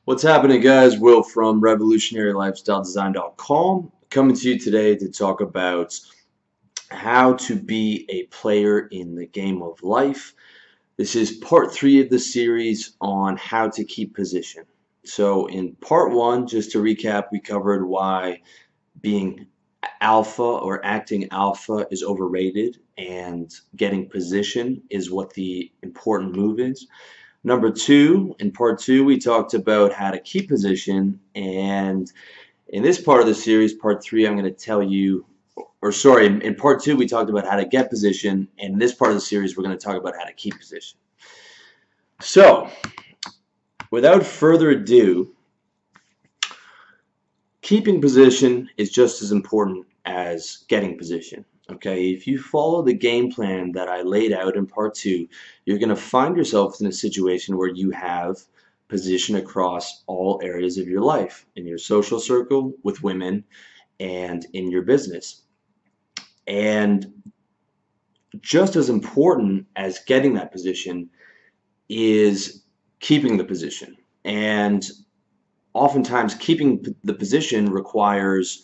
What's happening, guys? Will from revolutionarylifestyledesign.com coming to you today to talk about how to be a player in the game of life. This is part 3 of the series on how to keep position. So in part 1, just to recap, we covered why being alpha or acting alpha is overrated and getting position is what the important move is. Number 2, in part 2, we talked about how to keep position, and in this part of the series, part 3, I'm going to tell you, or sorry, in part 2, we talked about how to get position, and in this part of the series, we're going to talk about how to keep position. So, without further ado, keeping position is just as important as getting position. Okay, if you follow the game plan that I laid out in part 2, you're going to find yourself in a situation where you have position across all areas of your life, in your social circle, with women, and in your business. And just as important as getting that position is keeping the position. And oftentimes keeping the position requires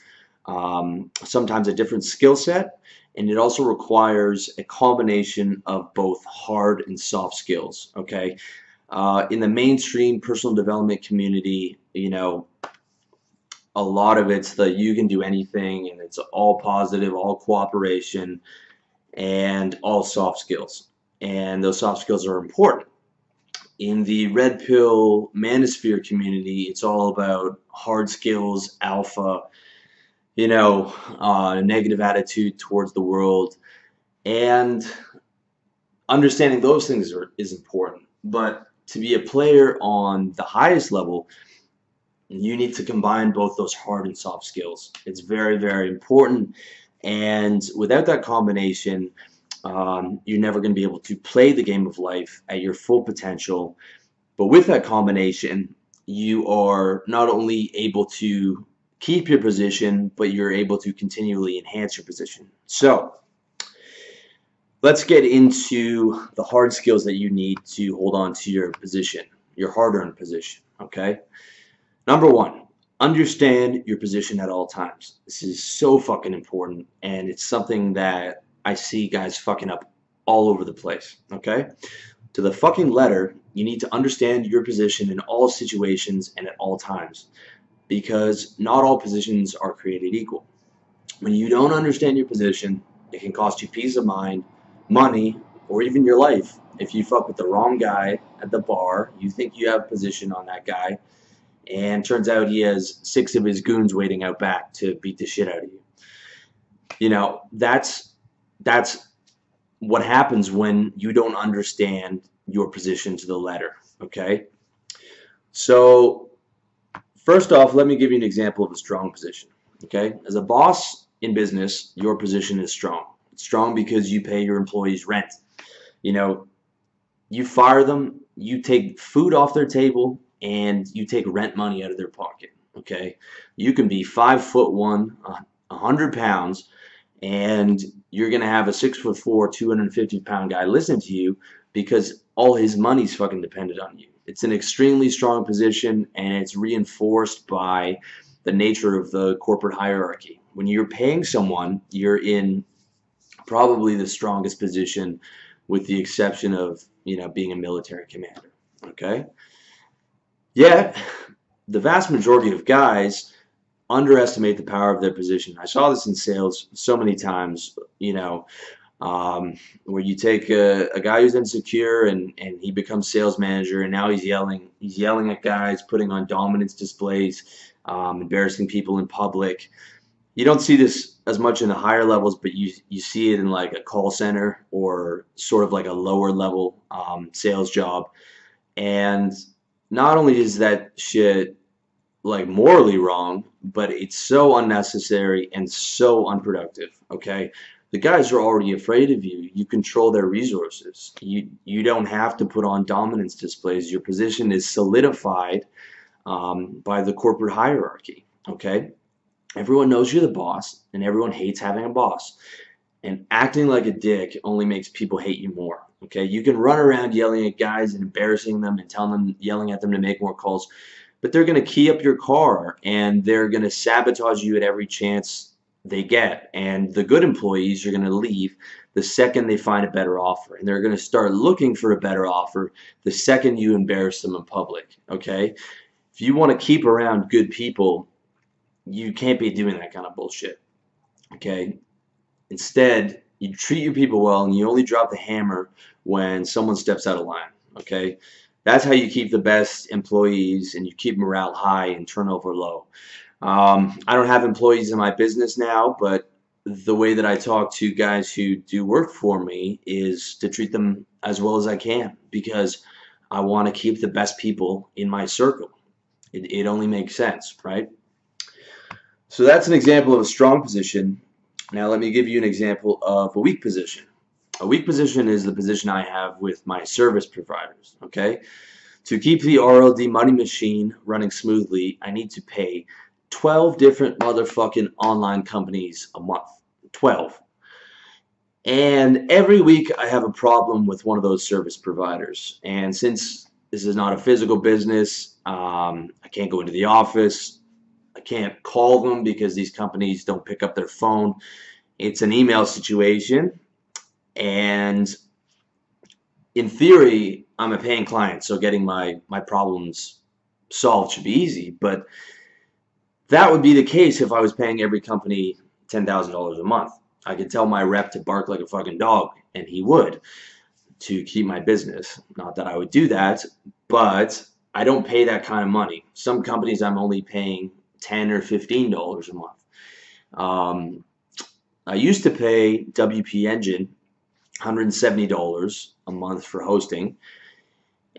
sometimes a different skill set, and it also requires a combination of both hard and soft skills. Okay, in the mainstream personal development community, a lot of it's the you can do anything, and it's all positive, all cooperation, and all soft skills. And those soft skills are important. In the red pill manosphere community, it's all about hard skills, alpha, a negative attitude towards the world, and understanding those things is important. But to be a player on the highest level, you need to combine both those hard and soft skills. It's very, very important, and without that combination, you're never going to be able to play the game of life at your full potential. But with that combination, you are not only able to keep your position, but you're able to continually enhance your position. So let's get into the hard skills that you need to hold on to your position, your hard-earned position. Okay. Number 1, understand your position at all times. This is so fucking important, and it's something that I see guys fucking up all over the place. Okay. To the fucking letter, you need to understand your position in all situations and at all times, because not all positions are created equal. When you don't understand your position, it can cost you peace of mind, money, or even your life. If you fuck with the wrong guy at the bar, you think you have position on that guy, and turns out he has 6 of his goons waiting out back to beat the shit out of you. That's what happens when you don't understand your position to the letter. Okay? So first off, let me give you an example of a strong position. Okay, as a boss in business, your position is strong. It's strong because you pay your employees rent. You fire them, you take food off their table, and you take rent money out of their pocket. Okay, you can be 5'1", 100 pounds, and you're gonna have a 6'4", 250-pound guy listen to you because all his money's fucking dependent on you. It's an extremely strong position, and it's reinforced by the nature of the corporate hierarchy. When you're paying someone, you're in probably the strongest position, with the exception of being a military commander. Okay. Yet the vast majority of guys underestimate the power of their position. I saw this in sales so many times. Where you take a guy who's insecure and he becomes sales manager, and now he's yelling at guys, putting on dominance displays, embarrassing people in public. You don't see this as much in the higher levels, but you see it in like a call center or sort of like a lower level sales job. And not only is that shit like morally wrong, but it's so unnecessary and so unproductive. Okay. The guys are already afraid of you. You control their resources. You don't have to put on dominance displays. Your position is solidified by the corporate hierarchy. Okay, everyone knows you're the boss, and everyone hates having a boss. And acting like a dick only makes people hate you more. Okay, you can run around yelling at guys and embarrassing them and yelling at them to make more calls, but they're going to key up your car and they're going to sabotage you at every chance they get. And the good employees are going to leave the second they find a better offer, and they're going to start looking for a better offer the second you embarrass them in public. Okay, if you want to keep around good people, you can't be doing that kind of bullshit. Okay, instead you treat your people well and you only drop the hammer when someone steps out of line. Okay, that's how you keep the best employees and you keep morale high and turnover low. I don't have employees in my business now, but the way that I talk to guys who do work for me is to treat them as well as I can, because I want to keep the best people in my circle. It only makes sense, right? So that's an example of a strong position. Now let me give you an example of a weak position. A weak position is the position I have with my service providers. Okay, to keep the RLD money machine running smoothly, I need to pay 12 different motherfucking online companies a month. 12. And every week I have a problem with one of those service providers. And since this is not a physical business, I can't go into the office. I can't call them because these companies don't pick up their phone. It's an email situation. And in theory, I'm a paying client, so getting my problems solved should be easy. But that would be the case if I was paying every company $10,000 a month. I could tell my rep to bark like a fucking dog, and he would, to keep my business. Not that I would do that, but I don't pay that kind of money. Some companies I'm only paying $10 or $15 a month. I used to pay WP Engine $170 a month for hosting,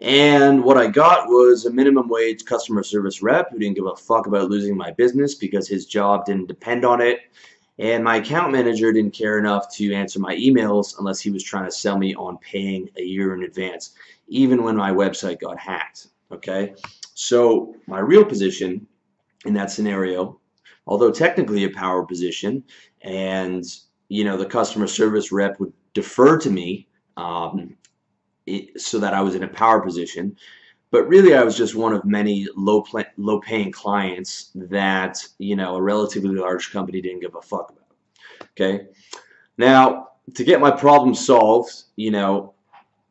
and what I got was a minimum wage customer service rep who didn't give a fuck about losing my business because his job didn't depend on it. And my account manager didn't care enough to answer my emails unless he was trying to sell me on paying a year in advance, even when my website got hacked. Okay, so my real position in that scenario, although technically a power position, and the customer service rep would defer to me, so that I was in a power position, but really I was just one of many low-paying clients that a relatively large company didn't give a fuck about. Okay, now to get my problem solved,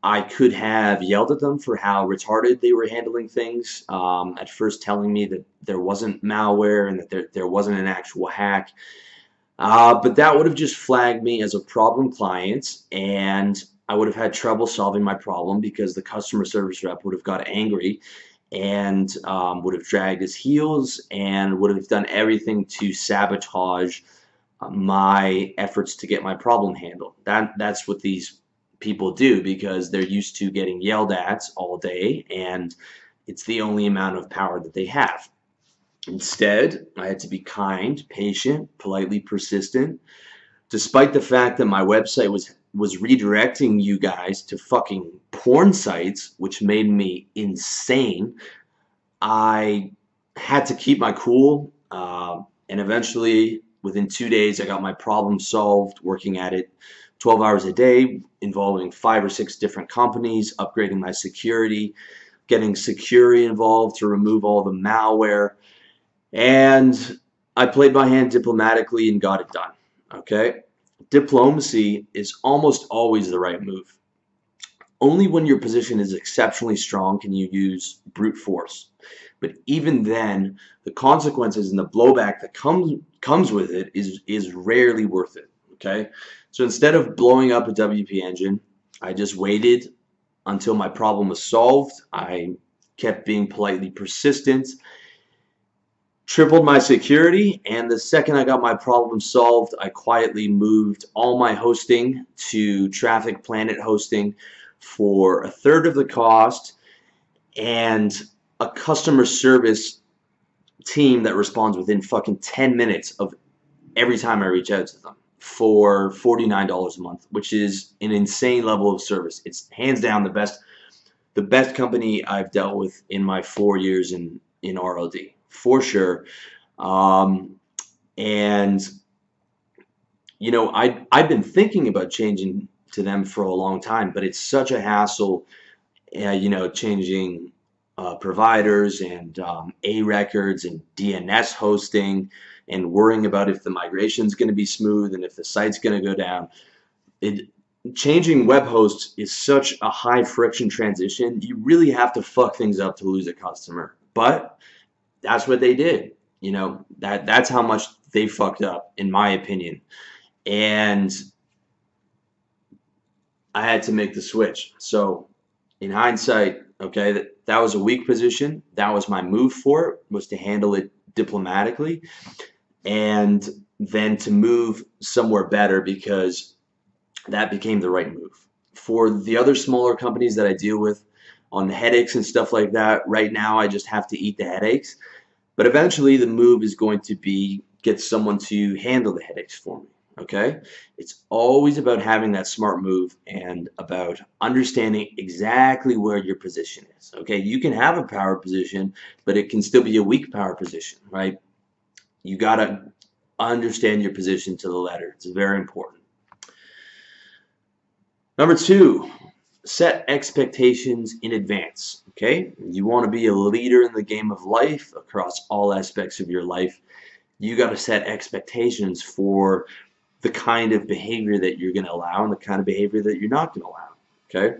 I could have yelled at them for how retarded they were handling things. At first telling me that there wasn't malware and that there wasn't an actual hack. But that would have just flagged me as a problem client, and I would have had trouble solving my problem because the customer service rep would have got angry and would have dragged his heels and would have done everything to sabotage my efforts to get my problem handled. That's what these people do because they're used to getting yelled at all day, and it's the only amount of power that they have. Instead, I had to be kind, patient, politely persistent, despite the fact that my website was redirecting you guys to fucking porn sites, which made me insane. I had to keep my cool, and eventually, within 2 days, I got my problem solved, working at it 12 hours a day, involving 5 or 6 different companies, upgrading my security, getting security involved to remove all the malware, and I played my hand diplomatically and got it done. Okay? Diplomacy is almost always the right move. Only when your position is exceptionally strong can you use brute force. But even then, the consequences and the blowback that comes with it is rarely worth it. Okay? So instead of blowing up a WP Engine, I just waited until my problem was solved. I kept being politely persistent, tripled my security, and the second I got my problem solved, I quietly moved all my hosting to Traffic Planet hosting for a third of the cost and a customer service team that responds within fucking 10 minutes of every time I reach out to them for $49 a month, which is an insane level of service. It's hands down the best company I've dealt with in my 4 years in RLD. For sure. And I've been thinking about changing to them for a long time, but it's such a hassle, changing providers and A records and DNS hosting and worrying about if the migration is going to be smooth and if the site's going to go down. Changing web hosts is such a high friction transition. You really have to fuck things up to lose a customer. But that's what they did. You know, that's how much they fucked up, in my opinion. And I had to make the switch. So in hindsight, okay, that was a weak position. That was my move for it, was to handle it diplomatically and then to move somewhere better, because that became the right move. For the other smaller companies that I deal with on the headaches and stuff like that, right now I just have to eat the headaches. But eventually the move is going to be get someone to handle the headaches for me. Okay? It's always about having that smart move and about understanding exactly where your position is. Okay? You can have a power position, but it can still be a weak power position, right? You got to understand your position to the letter. It's very important. Number 2, set expectations in advance. Okay? You want to be a leader in the game of life across all aspects of your life. You got to set expectations for the kind of behavior that you're going to allow and the kind of behavior that you're not going to allow. Okay?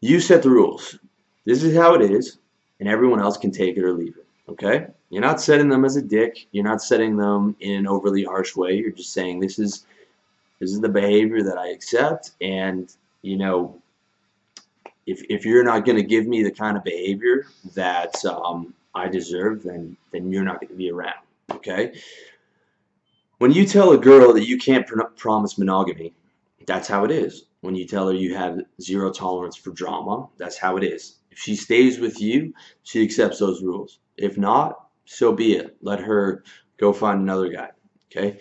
You set the rules. This is how it is, and everyone else can take it or leave it. Okay? You're not setting them as a dick. You're not setting them in an overly harsh way. You're just saying this is the behavior that I accept, and you know, if you're not going to give me the kind of behavior that I deserve, then you're not going to be around. Okay? When you tell a girl that you can't promise monogamy, that's how it is. When you tell her you have zero tolerance for drama, that's how it is. If she stays with you, she accepts those rules. If not, so be it. Let her go find another guy. Okay?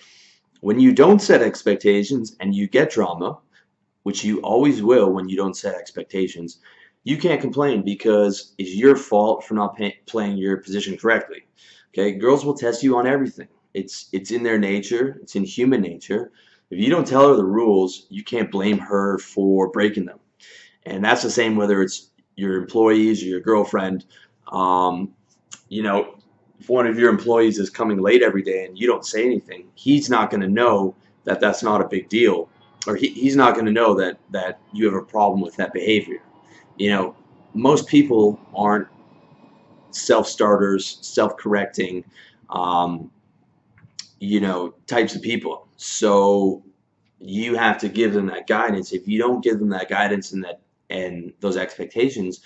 When you don't set expectations and you get drama, which you always will when you don't set expectations, you can't complain because it's your fault for not playing your position correctly. Okay? Girls will test you on everything. It's in their nature. It's in human nature. If you don't tell her the rules, you can't blame her for breaking them. And that's the same whether it's your employees or your girlfriend. You know, if one of your employees is coming late every day and you don't say anything, he's not going to know that that's not a big deal, or he's not going to know that you have a problem with that behavior. You know, most people aren't self-starters, self-correcting, you know, types of people. So you have to give them that guidance. If you don't give them that guidance and those expectations,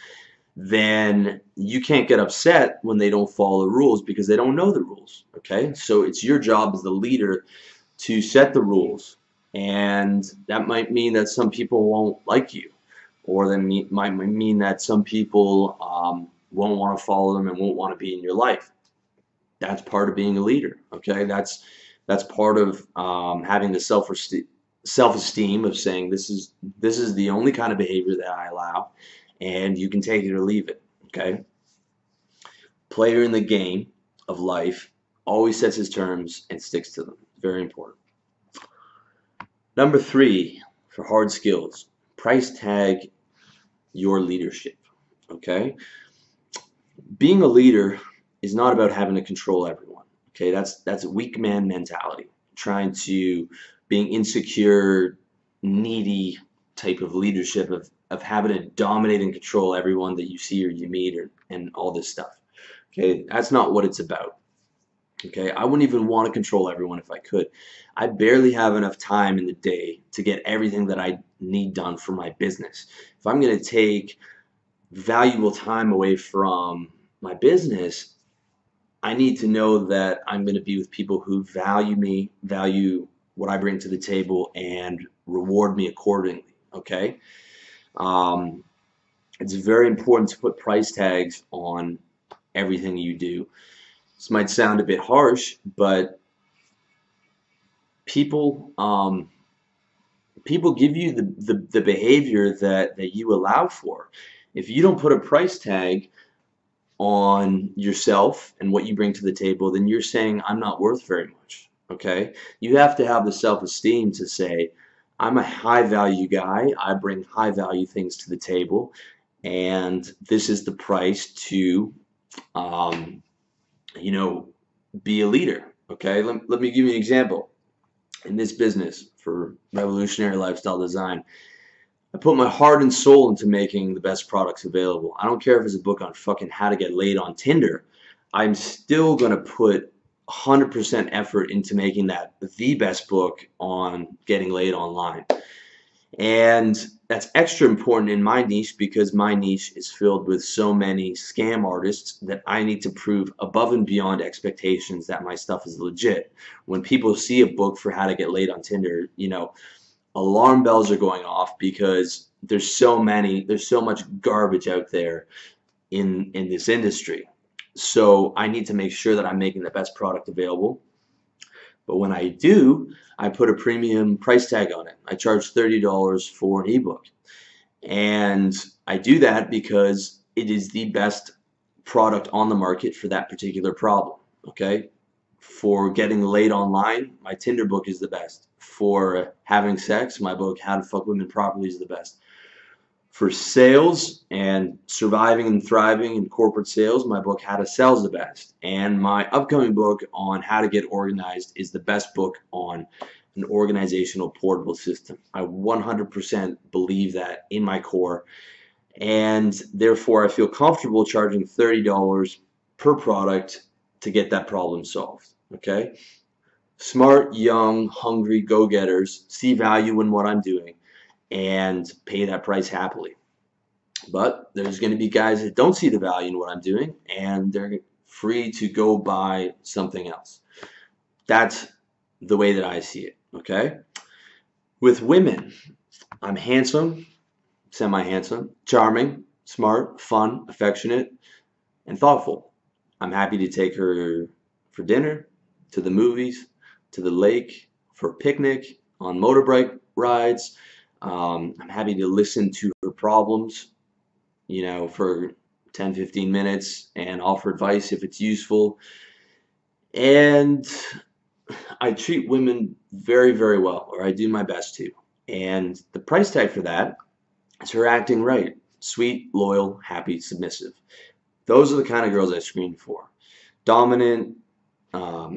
then you can't get upset when they don't follow the rules because they don't know the rules. Okay? So it's your job as the leader to set the rules. And that might mean that some people won't like you, or that might mean that some people won't want to follow them and won't want to be in your life. That's part of being a leader. Okay? That's part of having the self-esteem of saying this is the only kind of behavior that I allow, and you can take it or leave it. Okay? Player in the game of life always sets his terms and sticks to them. Very important. Number 3, for hard skills, price tag your leadership. Okay? Being a leader is not about having to control everyone. Okay? That's a weak man mentality. Being insecure, needy type of leadership of having to dominate and control everyone that you see or you meet and all this stuff. Okay? That's not what it's about. Okay? I wouldn't even want to control everyone if I could. I barely have enough time in the day to get everything that I need done for my business. If I'm going to take valuable time away from my business, I need to know that I'm going to be with people who value me, value what I bring to the table, and reward me accordingly. Okay? It's very important to put price tags on everything you do. This might sound a bit harsh, but people give you the behavior that you allow for. If you don't put a price tag on yourself and what you bring to the table, then you're saying I'm not worth very much. Okay? You have to have the self-esteem to say I'm a high value guy. I bring high value things to the table, and this is the price to, um, you know, be a leader. Okay, let me give you an example. In this business for revolutionary lifestyle design, I put my heart and soul into making the best products available. I don't care if it's a book on fucking how to get laid on Tinder. I'm still going to put 100% effort into making that the best book on getting laid online. And that's extra important in my niche because my niche is filled with so many scam artists that I need to prove above and beyond expectations that my stuff is legit. When people see a book for how to get laid on Tinder, alarm bells are going off because there's so much garbage out there in this industry. So I need to make sure that I'm making the best product available. But when I do, I put a premium price tag on it. I charge $30 for an ebook. And I do that because it is the best product on the market for that particular problem. Okay? For getting laid online, my Tinder book is the best. For having sex, my book, How to Fuck Women Properly, is the best. For sales and surviving and thriving in corporate sales, my book, How to Sell, is the best. And my upcoming book on how to get organized is the best book on an organizational portable system. I 100% believe that in my core. And therefore, I feel comfortable charging $30 per product to get that problem solved. Okay? Smart, young, hungry go-getters see value in what I'm doing and pay that price happily. But there's going to be guys that don't see the value in what I'm doing, and they're free to go buy something else. That's the way that I see it, okay? With women, I'm handsome, semi-handsome, charming, smart, fun, affectionate, and thoughtful. I'm happy to take her for dinner, to the movies, to the lake, for a picnic, on motorbike rides. I'm happy to listen to her problems, for 10, 15 minutes and offer advice if it's useful. And I treat women very, very well, or I do my best to. And the price tag for that is her acting right. Sweet, loyal, happy, submissive. Those are the kind of girls I screen for. Dominant,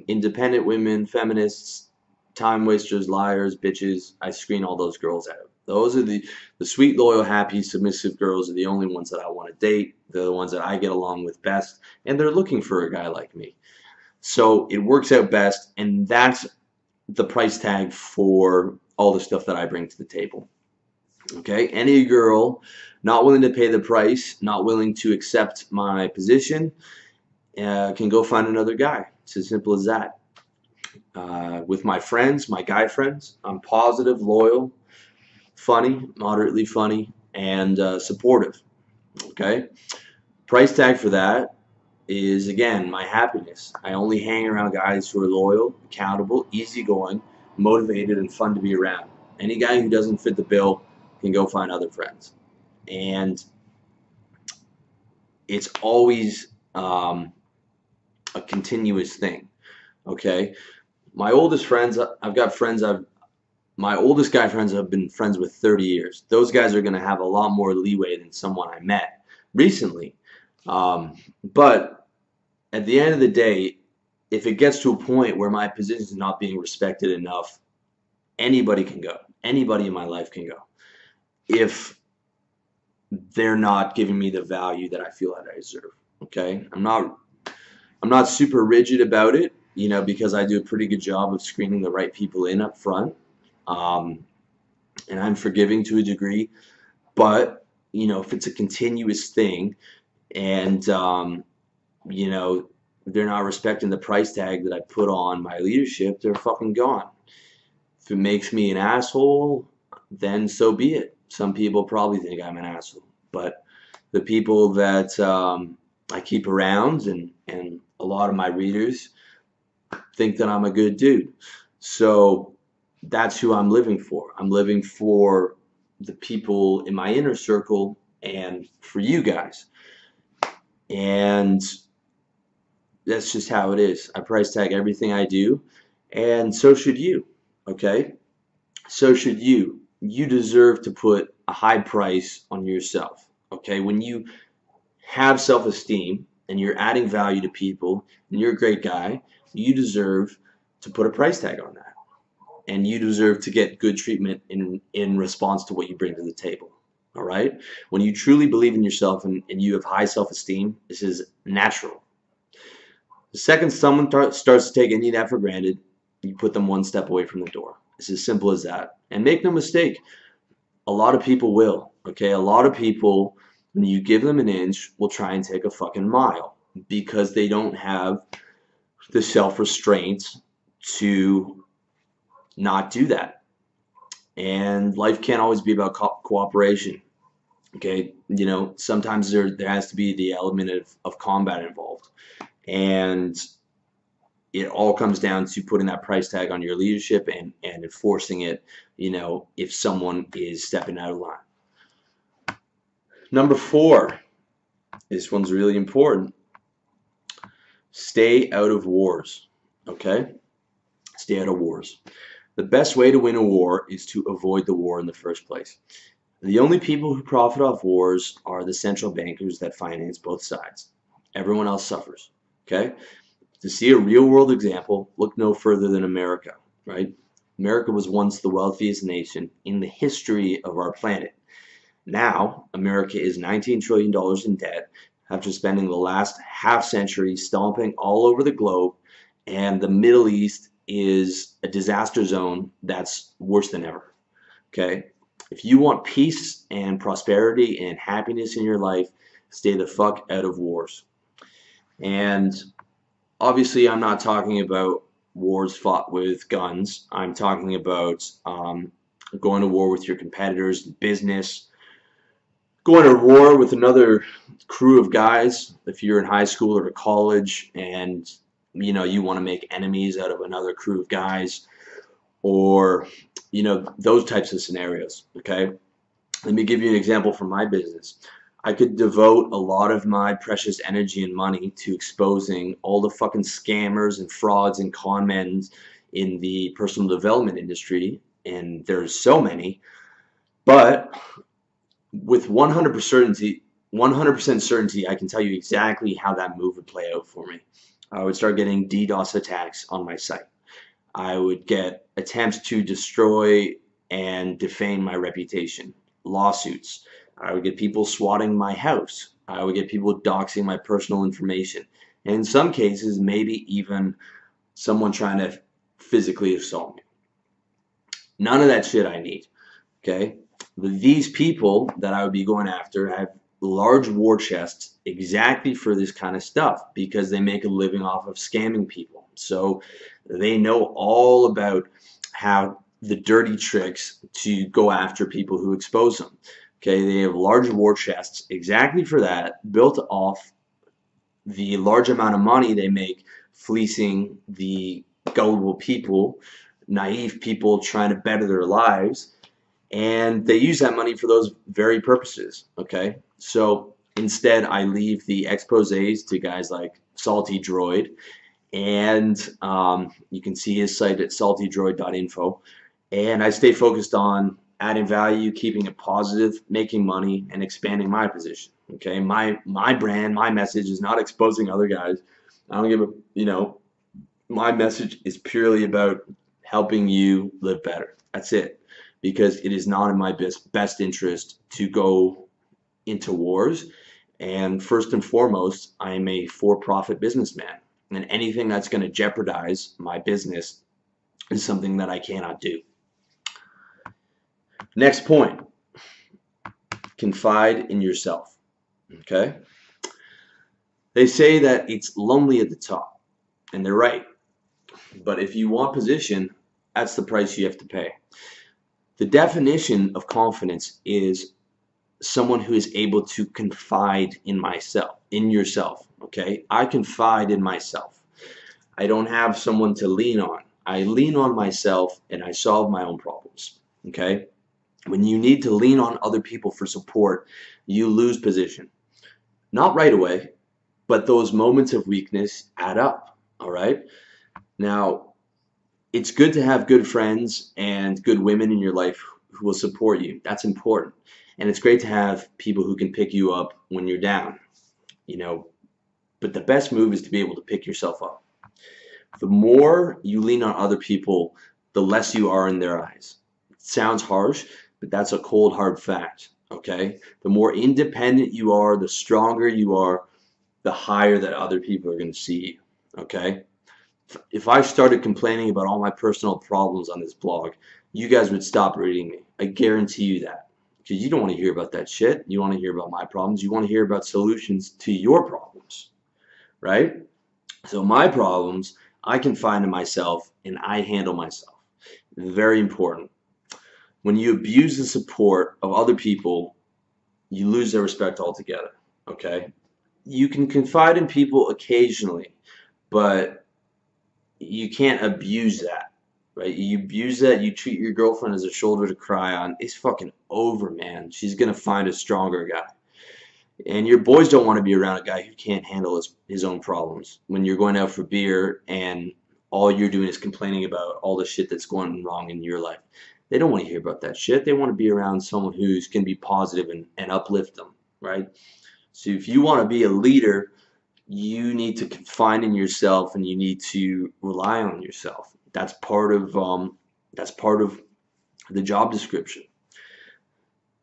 independent women, feminists, time wasters, liars, bitches. I screen all those girls out. Those are the sweet, loyal, happy, submissive girls are the only ones that I want to date. They're the ones that I get along with best, and they're looking for a guy like me. So it works out best, and that's the price tag for all the stuff that I bring to the table. Okay, any girl not willing to pay the price, not willing to accept my position, can go find another guy. It's as simple as that. With my friends, my guy friends, I'm positive, loyal, funny, moderately funny, and supportive. Okay? Price tag for that is, again, my happiness. I only hang around guys who are loyal, accountable, easygoing, motivated, and fun to be around. Any guy who doesn't fit the bill can go find other friends. And it's always a continuous thing. Okay? My oldest friends, my oldest guy friends I've been friends with 30 years. Those guys are going to have a lot more leeway than someone I met recently. But at the end of the day, if it gets to a point where my position is not being respected enough, anybody can go. Anybody in my life can go. If they're not giving me the value that I feel that I deserve. Okay? I'm not super rigid about it, because I do a pretty good job of screening the right people in up front. And I'm forgiving to a degree, but if it's a continuous thing and they're not respecting the price tag that I put on my leadership, they're fucking gone. If it makes me an asshole, then so be it. Some people probably think I'm an asshole, but the people that I keep around and a lot of my readers think that I'm a good dude. So that's who I'm living for. I'm living for the people in my inner circle and for you guys. And that's just how it is. I price tag everything I do, and so should you. Okay? So should you. You deserve to put a high price on yourself. Okay, when you have self-esteem and you're adding value to people and you're a great guy, you deserve to put a price tag on that. And you deserve to get good treatment in response to what you bring to the table. All right? When you truly believe in yourself and you have high self-esteem, this is natural. The second someone starts to take any of that for granted, you put them one step away from the door. It's as simple as that. And make no mistake, a lot of people will. Okay? A lot of people, when you give them an inch, will try and take a fucking mile because they don't have the self-restraint to not do that. And life can't always be about cooperation. Okay, sometimes there has to be the element of combat involved, and it all comes down to putting that price tag on your leadership and enforcing it. If someone is stepping out of line. Number 4, this one's really important. Stay out of wars. Okay, stay out of wars. The best way to win a war is to avoid the war in the first place. The only people who profit off wars are the central bankers that finance both sides. Everyone else suffers. Okay? To see a real world example, look no further than America, right? America was once the wealthiest nation in the history of our planet. Now, America is $19 trillion in debt after spending the last half century stomping all over the globe, and the Middle East is a disaster zone that's worse than ever. Okay? If you want peace and prosperity and happiness in your life, stay the fuck out of wars. And obviously, I'm not talking about wars fought with guns. I'm talking about going to war with your competitors in business, going to war with another crew of guys if you're in high school or college and you want to make enemies out of another crew of guys, or those types of scenarios. Okay, let me give you an example from my business. I could devote a lot of my precious energy and money to exposing all the fucking scammers and frauds and con men in the personal development industry, and there's so many, but with 100% certainty, I can tell you exactly how that move would play out for me. I would start getting DDoS attacks on my site. I would get attempts to destroy and defame my reputation, lawsuits. I would get people swatting my house. I would get people doxing my personal information. And in some cases, maybe even someone trying to physically assault me. None of that shit I need. Okay? These people that I would be going after have large war chests exactly for this kind of stuff because they make a living off of scamming people. So they know all about how the dirty tricks to go after people who expose them. Okay, they have large war chests exactly for that, built off the large amount of money they make fleecing the gullible people, naive people trying to better their lives. And they use that money for those very purposes, okay? So instead, I leave the exposés to guys like Salty Droid, and you can see his site at saltydroid.info. And I stay focused on adding value, keeping it positive, making money, and expanding my position, okay? My brand, my message is not exposing other guys. I don't give a, my message is purely about helping you live better. That's it. Because it is not in my best interest to go into wars. And first and foremost, I am a for-profit businessman. And anything that's going to jeopardize my business is something that I cannot do. Next point, confide in yourself. Okay? They say that it's lonely at the top, and they're right. But if you want position, that's the price you have to pay. The definition of confidence is someone who is able to confide in yourself, okay? I confide in myself. I don't have someone to lean on. I lean on myself and I solve my own problems, okay? When you need to lean on other people for support, you lose position. Not right away, but those moments of weakness add up, all right? Now, it's good to have good friends and good women in your life who will support you. That's important. And it's great to have people who can pick you up when you're down, you know, but the best move is to be able to pick yourself up. The more you lean on other people, the less you are in their eyes. It sounds harsh, but that's a cold, hard fact, okay? The more independent you are, the stronger you are, the higher that other people are going to see you, okay? If I started complaining about all my personal problems on this blog, you guys would stop reading me. I guarantee you that. Because you don't want to hear about that shit. You want to hear about my problems. You want to hear about solutions to your problems, right? So my problems, I confine to myself and I handle myself. Very important. When you abuse the support of other people, you lose their respect altogether, okay? You can confide in people occasionally, but you can't abuse that, right? You abuse that, you treat your girlfriend as a shoulder to cry on, it's fucking over, man. She's gonna find a stronger guy. And your boys don't want to be around a guy who can't handle his own problems. When you're going out for beer and all you're doing is complaining about all the shit that's going wrong in your life. They don't want to hear about that shit. They want to be around someone who's going to be positive and uplift them, right? So if you want to be a leader, you need to confide in yourself and you need to rely on yourself. That's part of the job description.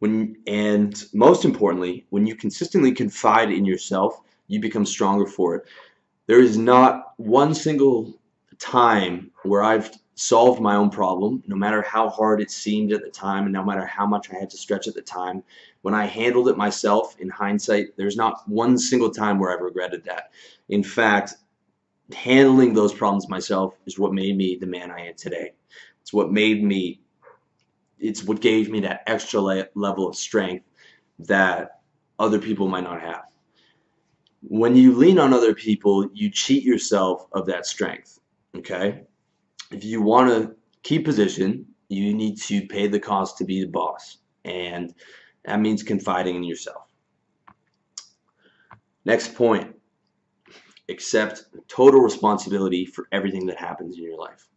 And most importantly, when you consistently confide in yourself, you become stronger for it. There is not one single time where I've solved my own problem, no matter how hard it seemed at the time and no matter how much I had to stretch at the time. When I handled it myself, in hindsight, there's not one single time where I've regretted that. In fact, handling those problems myself is what made me the man I am today. It's what gave me that extra level of strength that other people might not have. When you lean on other people, you cheat yourself of that strength, okay? If you want to keep position, you need to pay the cost to be the boss, and that means confiding in yourself. Next point, accept total responsibility for everything that happens in your life.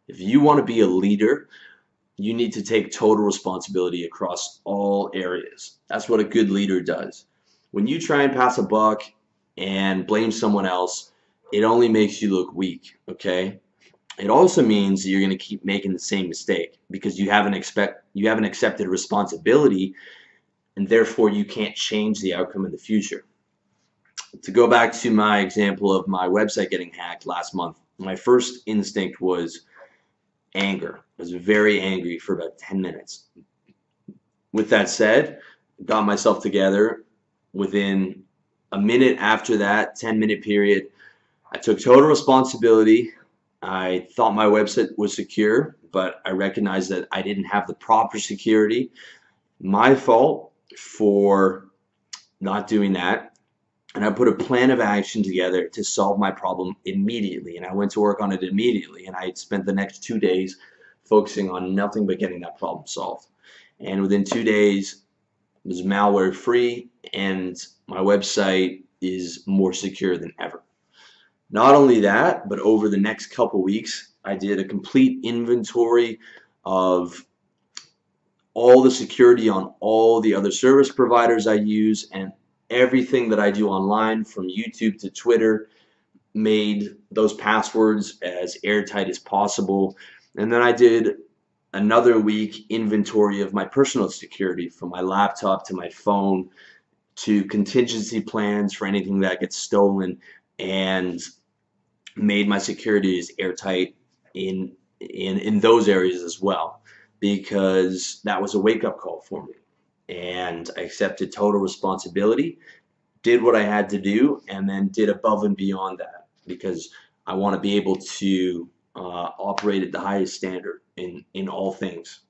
If you want to be a leader, you need to take total responsibility across all areas. That's what a good leader does. When you try and pass a buck and blame someone else, it only makes you look weak, okay? It also means that you're going to keep making the same mistake because you haven't accepted responsibility, and therefore you can't change the outcome in the future. To go back to my example of my website getting hacked last month, my first instinct was anger. I was very angry for about 10 minutes. With that said, got myself together. Within a minute after that 10-minute period, I took total responsibility. I thought my website was secure, but I recognized that I didn't have the proper security. My fault for not doing that. And I put a plan of action together to solve my problem immediately. And I went to work on it immediately. And I spent the next 2 days focusing on nothing but getting that problem solved. And within 2 days, it was malware free and my website is more secure than ever. Not only that, but over the next couple weeks, I did a complete inventory of all the security on all the other service providers I use, and everything that I do online, from YouTube to Twitter, made those passwords as airtight as possible. And then I did another week inventory of my personal security, from my laptop to my phone to contingency plans for anything that gets stolen, and made my security as airtight in those areas as well, because that was a wake-up call for me. And I accepted total responsibility, did what I had to do, and then did above and beyond that, because I want to be able to operate at the highest standard in all things.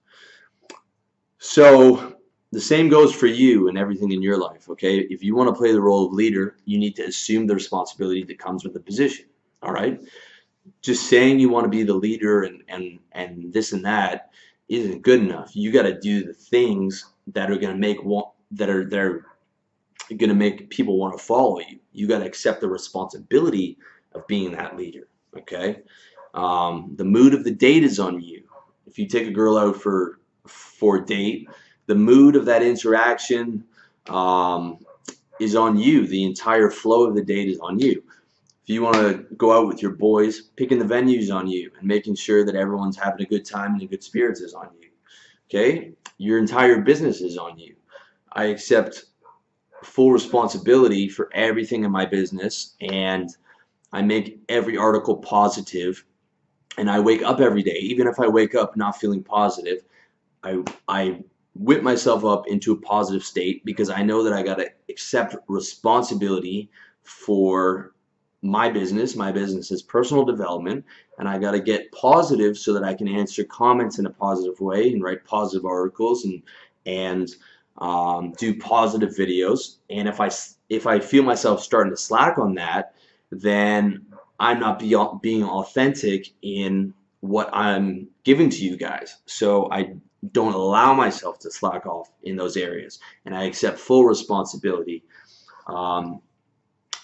So the same goes for you and everything in your life, okay? If you want to play the role of leader, you need to assume the responsibility that comes with the position, all right? Just saying you want to be the leader and this and that isn't good enough. You got to do the things that are going to make people want to follow you. You got to accept the responsibility of being that leader, okay? The mood of the date is on you. If you take a girl out for a date, The mood of that interaction is on you. The entire flow of the date is on you. If you want to go out with your boys, picking the venues on you and making sure that everyone's having a good time and in good spirits is on you. Okay? Your entire business is on you. I accept full responsibility for everything in my business, and I make every article positive, and I wake up every day. Even if I wake up not feeling positive, I whip myself up into a positive state because I know that I got to accept responsibility for my business. My business is personal development, and I got to get positive so that I can answer comments in a positive way and write positive articles and do positive videos. And if I feel myself starting to slack on that, then I'm not being authentic in what I'm giving to you guys. So I don't allow myself to slack off in those areas, and I accept full responsibility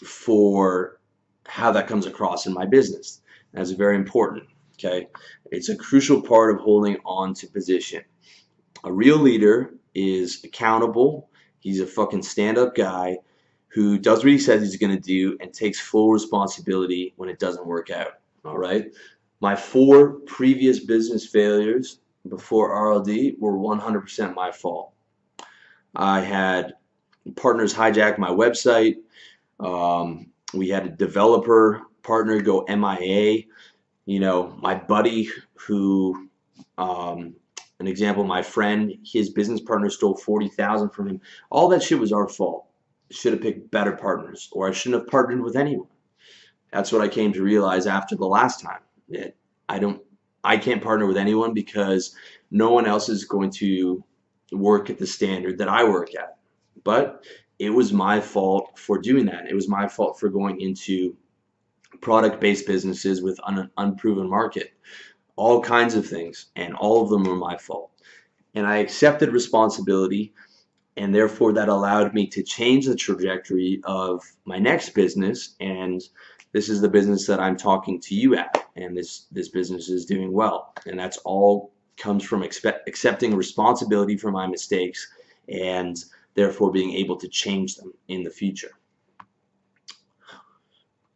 for how that comes across in my business. That's very important. Okay, it's a crucial part of holding on to position. A real leader is accountable. He's a fucking stand-up guy who does what he says he's going to do and takes full responsibility when it doesn't work out. All right. My 4 previous business failures before RLD were 100% my fault. I had partners hijack my website. We had a developer partner go MIA. You know, my buddy who, an example, my friend, his business partner stole $40,000 from him. All that shit was our fault. Should have picked better partners, or I shouldn't have partnered with anyone. That's what I came to realize after the last time. I can't partner with anyone because no one else is going to work at the standard that I work at. But it was my fault for doing that. It was my fault for going into product-based businesses with an unproven market. All kinds of things, and all of them were my fault. And I accepted responsibility, and therefore that allowed me to change the trajectory of my next business, and this is the business that I'm talking to you at, and this business is doing well. And that's all comes from accepting responsibility for my mistakes and therefore being able to change them in the future.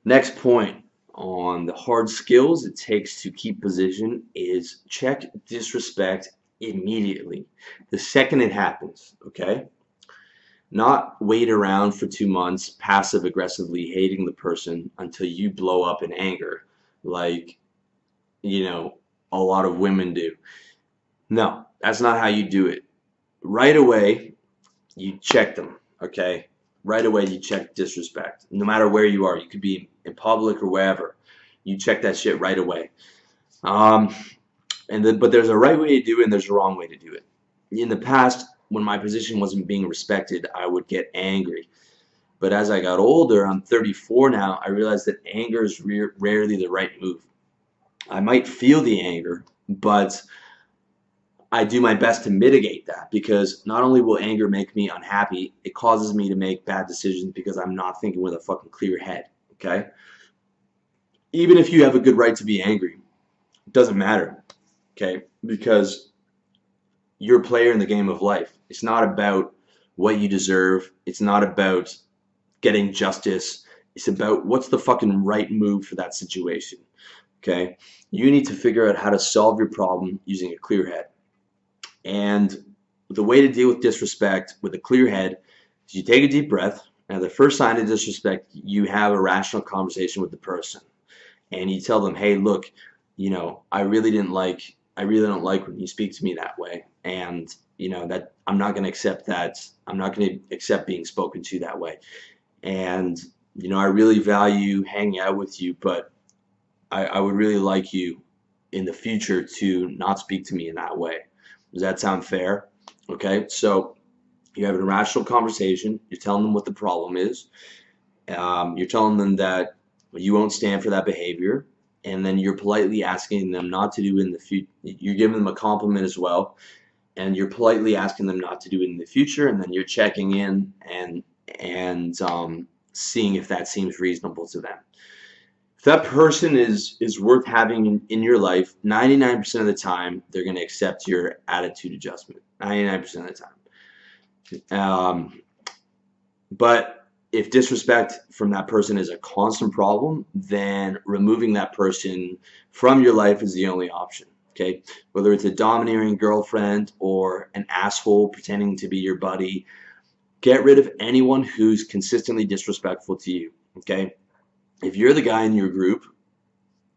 Next point on the hard skills it takes to keep position is check disrespect immediately. The second it happens, okay? Not wait around for 2 months passive aggressively hating the person until you blow up in anger like, you know, a lot of women do. No, that's not how you do it. Right away, you check them, okay? Right away, you check disrespect. No matter where you are, you could be in public or wherever. You check that shit right away. But there's a right way to do it and there's a wrong way to do it. In the past, when my position wasn't being respected, I would get angry. But as I got older, I'm 34 now, I realized that anger is rarely the right move. I might feel the anger, but I do my best to mitigate that, because not only will anger make me unhappy, it causes me to make bad decisions because I'm not thinking with a fucking clear head, okay? Even if you have a good right to be angry, it doesn't matter, okay? Because you're a player in the game of life. It's not about what you deserve. It's not about getting justice. It's about what's the fucking right move for that situation, okay? You need to figure out how to solve your problem using a clear head. And the way to deal with disrespect with a clear head is you take a deep breath, and the first sign of disrespect, you have a rational conversation with the person. And you tell them, hey, look, you know, I really don't like when you speak to me that way. And, you know, that I'm not going to accept that. I'm not going to accept being spoken to that way. And, you know, I really value hanging out with you, but I would really like you in the future to not speak to me in that way. Does that sound fair? Okay, so you have a rational conversation. You're telling them what the problem is. You're telling them that you won't stand for that behavior, and then you're politely asking them not to do it in the future. You're giving them a compliment as well, and you're politely asking them not to do it in the future, and then you're checking in and seeing if that seems reasonable to them. If that person is worth having in your life, 99% of the time, they're going to accept your attitude adjustment. 99% of the time. But if disrespect from that person is a constant problem, then removing that person from your life is the only option. Okay, whether it's a domineering girlfriend or an asshole pretending to be your buddy, get rid of anyone who's consistently disrespectful to you. Okay, if you're the guy in your group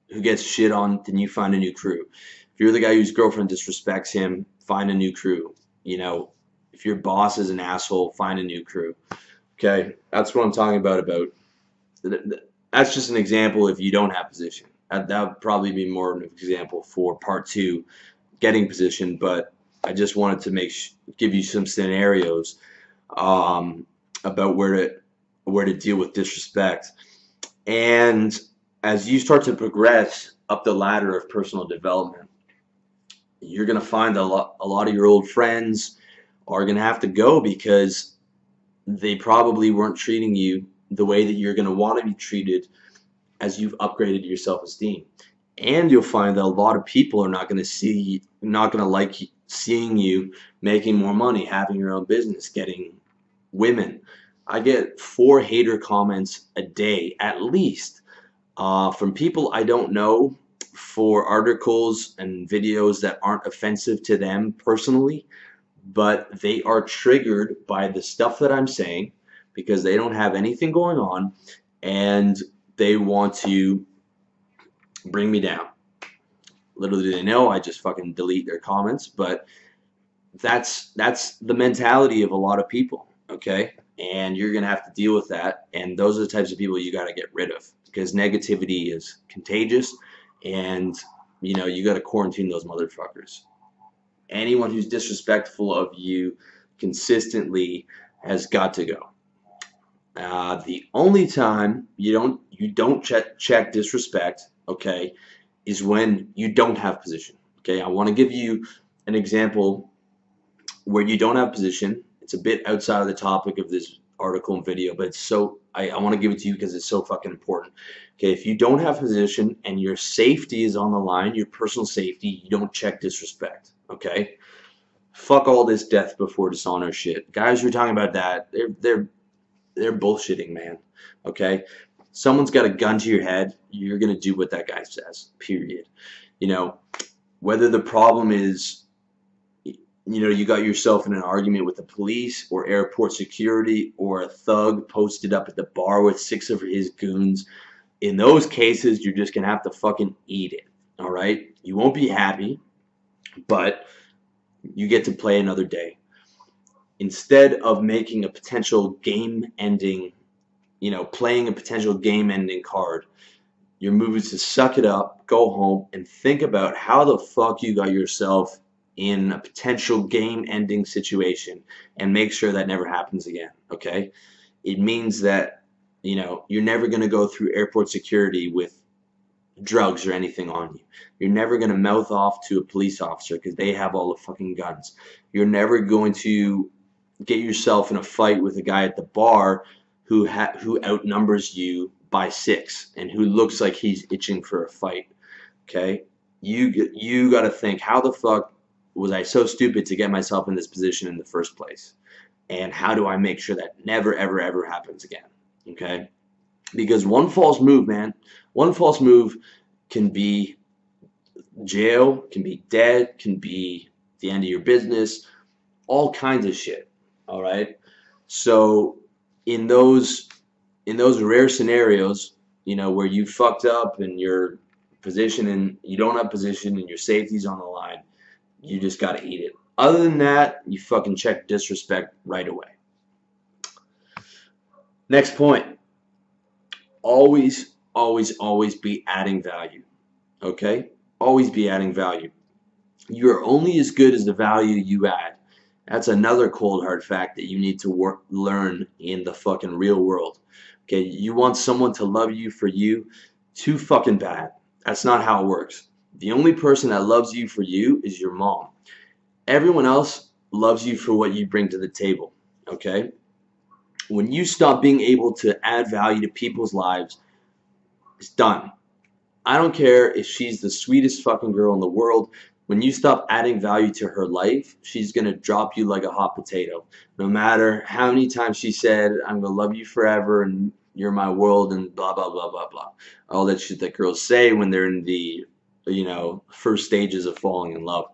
who gets shit on, then you find a new crew. If you're the guy whose girlfriend disrespects him, find a new crew. You know, if your boss is an asshole, find a new crew. Okay, that's what I'm talking about. That's just an example if you don't have position. That would probably be more of an example for part 2, getting position. But I just wanted to give you some scenarios about where to deal with disrespect. And as you start to progress up the ladder of personal development, you're gonna find a lot of your old friends are gonna have to go because they probably weren't treating you the way that you're going to want to be treated as you've upgraded your self-esteem. And you'll find that a lot of people are not going to like seeing you making more money, having your own business, getting women. I get 4 hater comments a day at least from people I don't know for articles and videos that aren't offensive to them personally, but they are triggered by the stuff that I'm saying because they don't have anything going on and they want to bring me down. Little do they know I just fucking delete their comments, but that's the mentality of a lot of people, okay? And you're going to have to deal with that, and those are the types of people you got to get rid of because negativity is contagious, and you know, you got to quarantine those motherfuckers. Anyone who's disrespectful of you consistently has got to go. The only time you don't check disrespect, okay, is when you don't have position. Okay, I want to give you an example where you don't have position. It's a bit outside of the topic of this article and video, but it's so I want to give it to you because it's so fucking important. Okay, if you don't have position and your safety is on the line, your personal safety, you don't check disrespect. Okay, fuck all this death before dishonor shit. Guys who are talking about that, they're bullshitting, man. Okay, someone's got a gun to your head, you're gonna do what that guy says. Period. You know, whether the problem is, you know, you got yourself in an argument with the police or airport security or a thug posted up at the bar with 6 of his goons. In those cases, you're just gonna have to fucking eat it. All right, you won't be happy, but you get to play another day. Instead of making a potential game-ending, you know, playing a potential game-ending card, your move is to suck it up, go home, and think about how the fuck you got yourself in a potential game-ending situation and make sure that never happens again, okay? It means that, you know, you're never going to go through airport security with drugs or anything on you. You're never going to mouth off to a police officer because they have all the fucking guns. You're never going to get yourself in a fight with a guy at the bar who outnumbers you by 6 and who looks like he's itching for a fight. Okay, you got to think, how the fuck was I so stupid to get myself in this position in the first place, and how do I make sure that never ever ever happens again? Okay, because one false move, man, one false move can be jail, can be dead, can be the end of your business, all kinds of shit. All right, so in those rare scenarios, you know, where you fucked up and your position and you don't have position and your safety's on the line, you just got to eat it. Other than that, you fucking check disrespect right away. Next point. Always, always, always be adding value. Okay? Always be adding value. You're only as good as the value you add. That's another cold hard fact that you need to learn in the fucking real world. Okay? You want someone to love you for you? Too fucking bad. That's not how it works. The only person that loves you for you is your mom. Everyone else loves you for what you bring to the table. Okay? When you stop being able to add value to people's lives, it's done. I don't care if she's the sweetest fucking girl in the world. When you stop adding value to her life, she's going to drop you like a hot potato. No matter how many times she said, I'm going to love you forever and you're my world and blah, blah, blah, blah, blah. All that shit that girls say when they're in the, first stages of falling in love.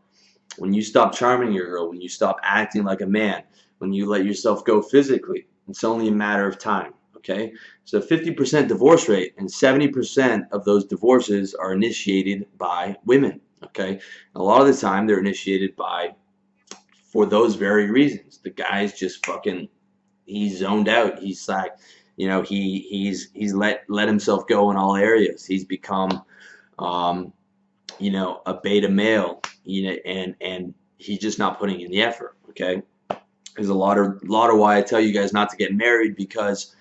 When you stop charming your girl, when you stop acting like a man, when you let yourself go physically, it's only a matter of time. Okay, so 50% divorce rate, and 70% of those divorces are initiated by women. Okay, a lot of the time they're initiated for those very reasons. The guy's just fucking, he's zoned out. He's like, he's let himself go in all areas. He's become, a beta male, and he's just not putting in the effort. Okay, there's a lot of why I tell you guys not to get married, because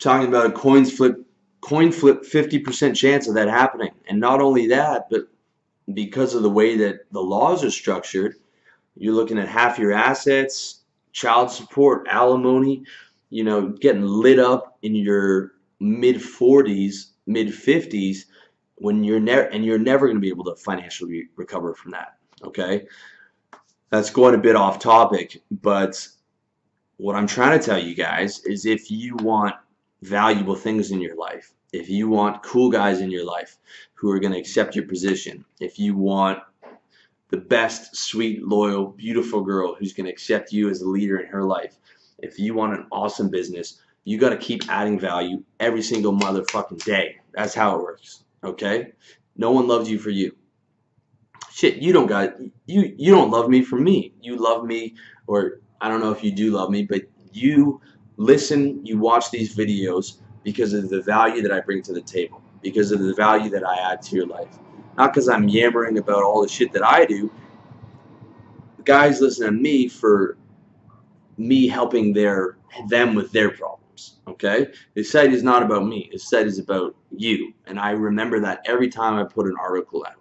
talking about a coin flip 50% chance of that happening. And not only that, but because of the way that the laws are structured, you're looking at half your assets, child support, alimony, getting lit up in your mid 40s, mid 50s, when you're never going to be able to financially recover from that. Okay, that's going a bit off topic, but what I'm trying to tell you guys is, if you want valuable things in your life, if you want cool guys in your life who are going to accept your position, if you want the best, sweet, loyal, beautiful girl who's going to accept you as a leader in her life, if you want an awesome business, you got to keep adding value every single motherfucking day. That's how it works. Okay? No one loves you for you. Shit, you don't love me for me. You love me, or I don't know if you do love me, but you listen, you watch these videos because of the value that I bring to the table, because of the value that I add to your life. Not because I'm yammering about all the shit that I do. Guys listen to me for me helping them with their problems. Okay? This site is not about me. This site is about you. And I remember that every time I put an article out.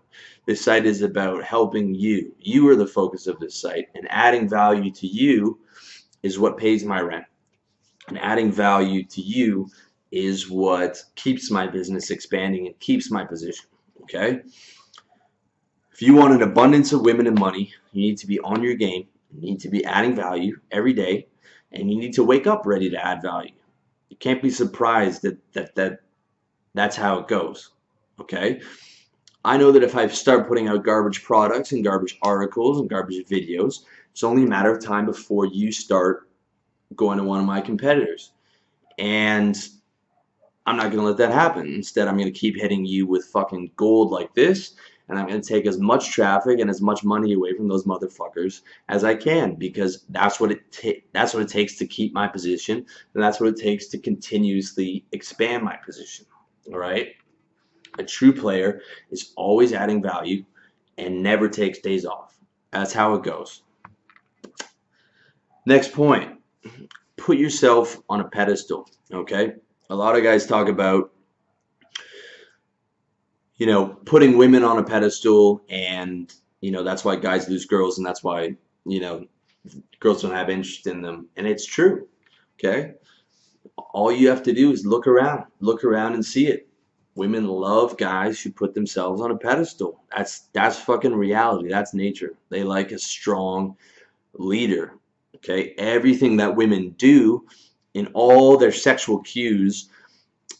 This site is about helping you. You are the focus of this site, and adding value to you is what pays my rent. And adding value to you is what keeps my business expanding and keeps my position. Okay? If you want an abundance of women and money, you need to be on your game. You need to be adding value every day, and you need to wake up ready to add value. You can't be surprised that's how it goes. Okay? I know that if I start putting out garbage products and garbage articles and garbage videos, it's only a matter of time before you start going to one of my competitors. And I'm not going to let that happen. Instead, I'm going to keep hitting you with fucking gold like this, and I'm going to take as much traffic and as much money away from those motherfuckers as I can, because that's what it takes to keep my position, and that's what it takes to continuously expand my position. All right? A true player is always adding value and never takes days off. That's how it goes. Next point. Put yourself on a pedestal. Okay? A lot of guys talk about, putting women on a pedestal, and, that's why guys lose girls, and that's why, girls don't have interest in them. And it's true. Okay? All you have to do is look around and see it. Women love guys who put themselves on a pedestal. That's fucking reality. That's nature. They like a strong leader. Okay? Everything that women do in all their sexual cues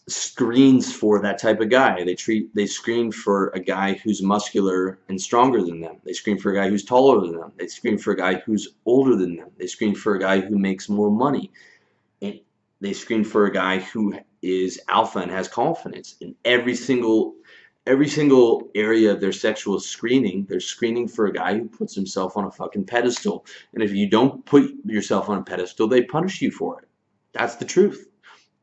screens for that type of guy. They screen for a guy who's muscular and stronger than them. They screen for a guy who's taller than them. They screen for a guy who's older than them. They screen for a guy who makes more money. And they screen for a guy who is alpha and has confidence. In every single area of their sexual screening, they're screening for a guy who puts himself on a fucking pedestal. And if you don't put yourself on a pedestal, they punish you for it. That's the truth.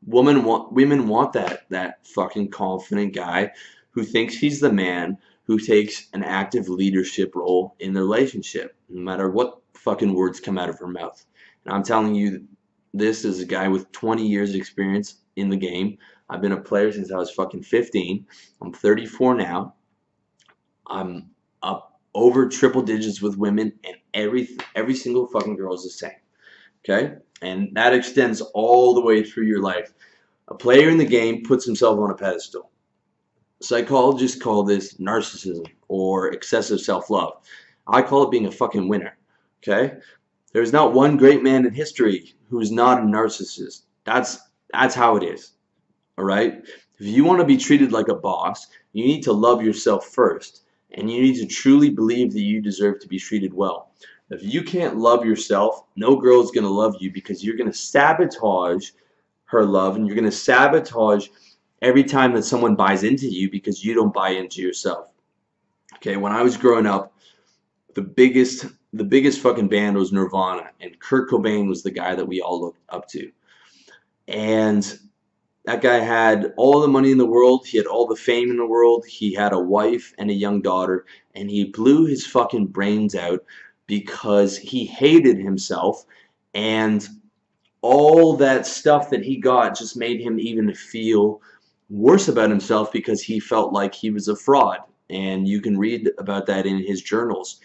Women want that fucking confident guy who thinks he's the man, who takes an active leadership role in the relationship, no matter what fucking words come out of her mouth. And I'm telling you, this is a guy with 20 years experience in the game. I've been a player since I was fucking 15. I'm 34 now. I'm up over triple digits with women, and every single fucking girl is the same. Okay? And that extends all the way through your life. A player in the game puts himself on a pedestal. Psychologists call this narcissism or excessive self-love. I call it being a fucking winner. Okay? There's not one great man in history who's not a narcissist. That's how it is. All right? If you want to be treated like a boss, you need to love yourself first, and you need to truly believe that you deserve to be treated well. If you can't love yourself, no girl is going to love you because you're going to sabotage her love, and you're going to sabotage every time that someone buys into you because you don't buy into yourself. Okay, when I was growing up, the biggest fucking band was Nirvana, and Kurt Cobain was the guy that we all looked up to. And that guy had all the money in the world, he had all the fame in the world, he had a wife and a young daughter, and he blew his fucking brains out because he hated himself, and all that stuff that he got just made him even feel worse about himself because he felt like he was a fraud. And you can read about that in his journals.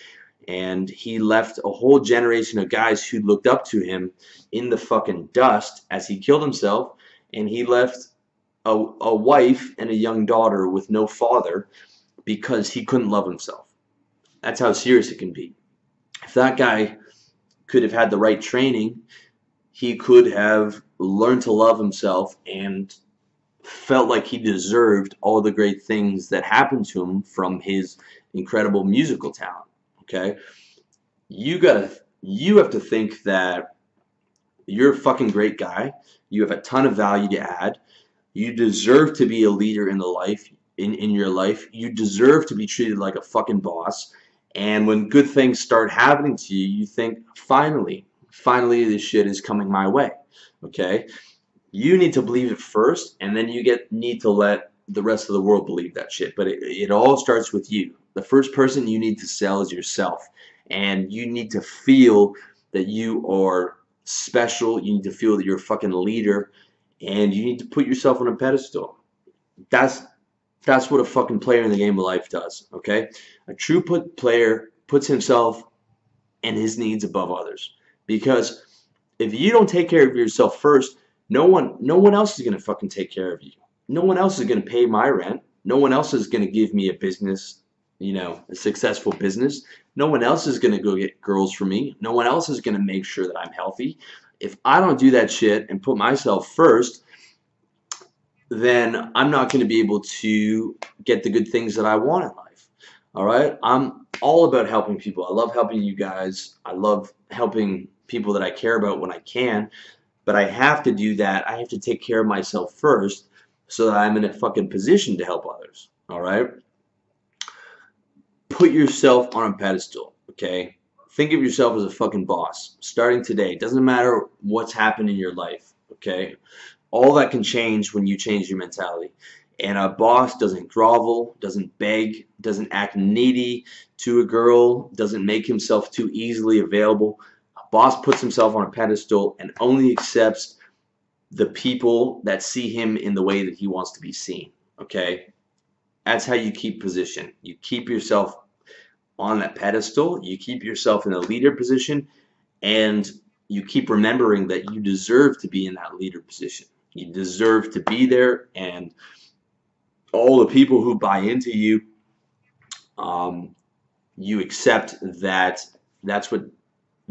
And he left a whole generation of guys who looked up to him in the fucking dust as he killed himself. And he left a wife and a young daughter with no father because he couldn't love himself. That's how serious it can be. If that guy could have had the right training, he could have learned to love himself and felt like he deserved all the great things that happened to him from his incredible musical talent. Okay? You have to think that you're a fucking great guy. You have a ton of value to add. You deserve to be a leader in your life. You deserve to be treated like a fucking boss. And when good things start happening to you, you think, finally this shit is coming my way. Okay? You need to believe it first, and then you need to let the rest of the world believe that shit. But it all starts with you. The first person you need to sell is yourself. And you need to feel that you are special. You need to feel that you're a fucking leader. And you need to put yourself on a pedestal. That's what a fucking player in the game of life does. Okay? A true player puts himself and his needs above others. Because if you don't take care of yourself first, no one else is going to fucking take care of you. No one else is going to pay my rent. No one else is going to give me a business, a successful business. No one else is going to go get girls for me. No one else is going to make sure that I'm healthy. If I don't do that shit and put myself first, then I'm not going to be able to get the good things that I want in life. All right? I'm all about helping people. I love helping you guys. I love helping people that I care about when I can. But I have to do that. I have to take care of myself first so that I'm in a fucking position to help others. All right? Put yourself on a pedestal, okay? Think of yourself as a fucking boss. Starting today. It doesn't matter what's happened in your life, okay? All that can change when you change your mentality. And a boss doesn't grovel, doesn't beg, doesn't act needy to a girl, doesn't make himself too easily available. Boss puts himself on a pedestal and only accepts the people that see him in the way that he wants to be seen. Okay? That's how you keep position. You keep yourself on that pedestal. You keep yourself in a leader position. And you keep remembering that you deserve to be in that leader position. You deserve to be there. And all the people who buy into you, you accept that that's what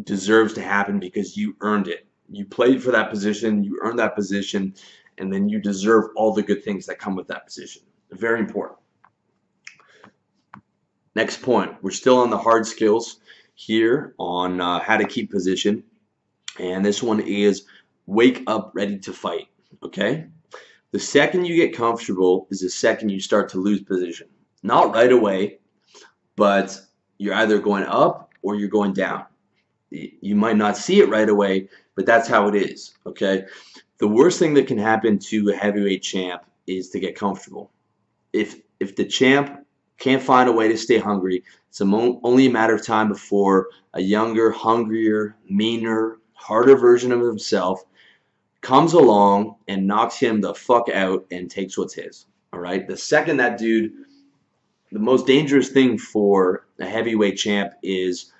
deserves to happen because you earned it. You played for that position, you earned that position, and then you deserve all the good things that come with that position. Very important. Next point. We're still on the hard skills here on how to keep position. And this one is wake up ready to fight. Okay? The second you get comfortable is the second you start to lose position. Not right away, but you're either going up or you're going down. You might not see it right away, but that's how it is, okay? The worst thing that can happen to a heavyweight champ is to get comfortable. If the champ can't find a way to stay hungry, it's only a matter of time before a younger, hungrier, meaner, harder version of himself comes along and knocks him the fuck out and takes what's his, all right? The second that dude, the most dangerous thing for a heavyweight champ is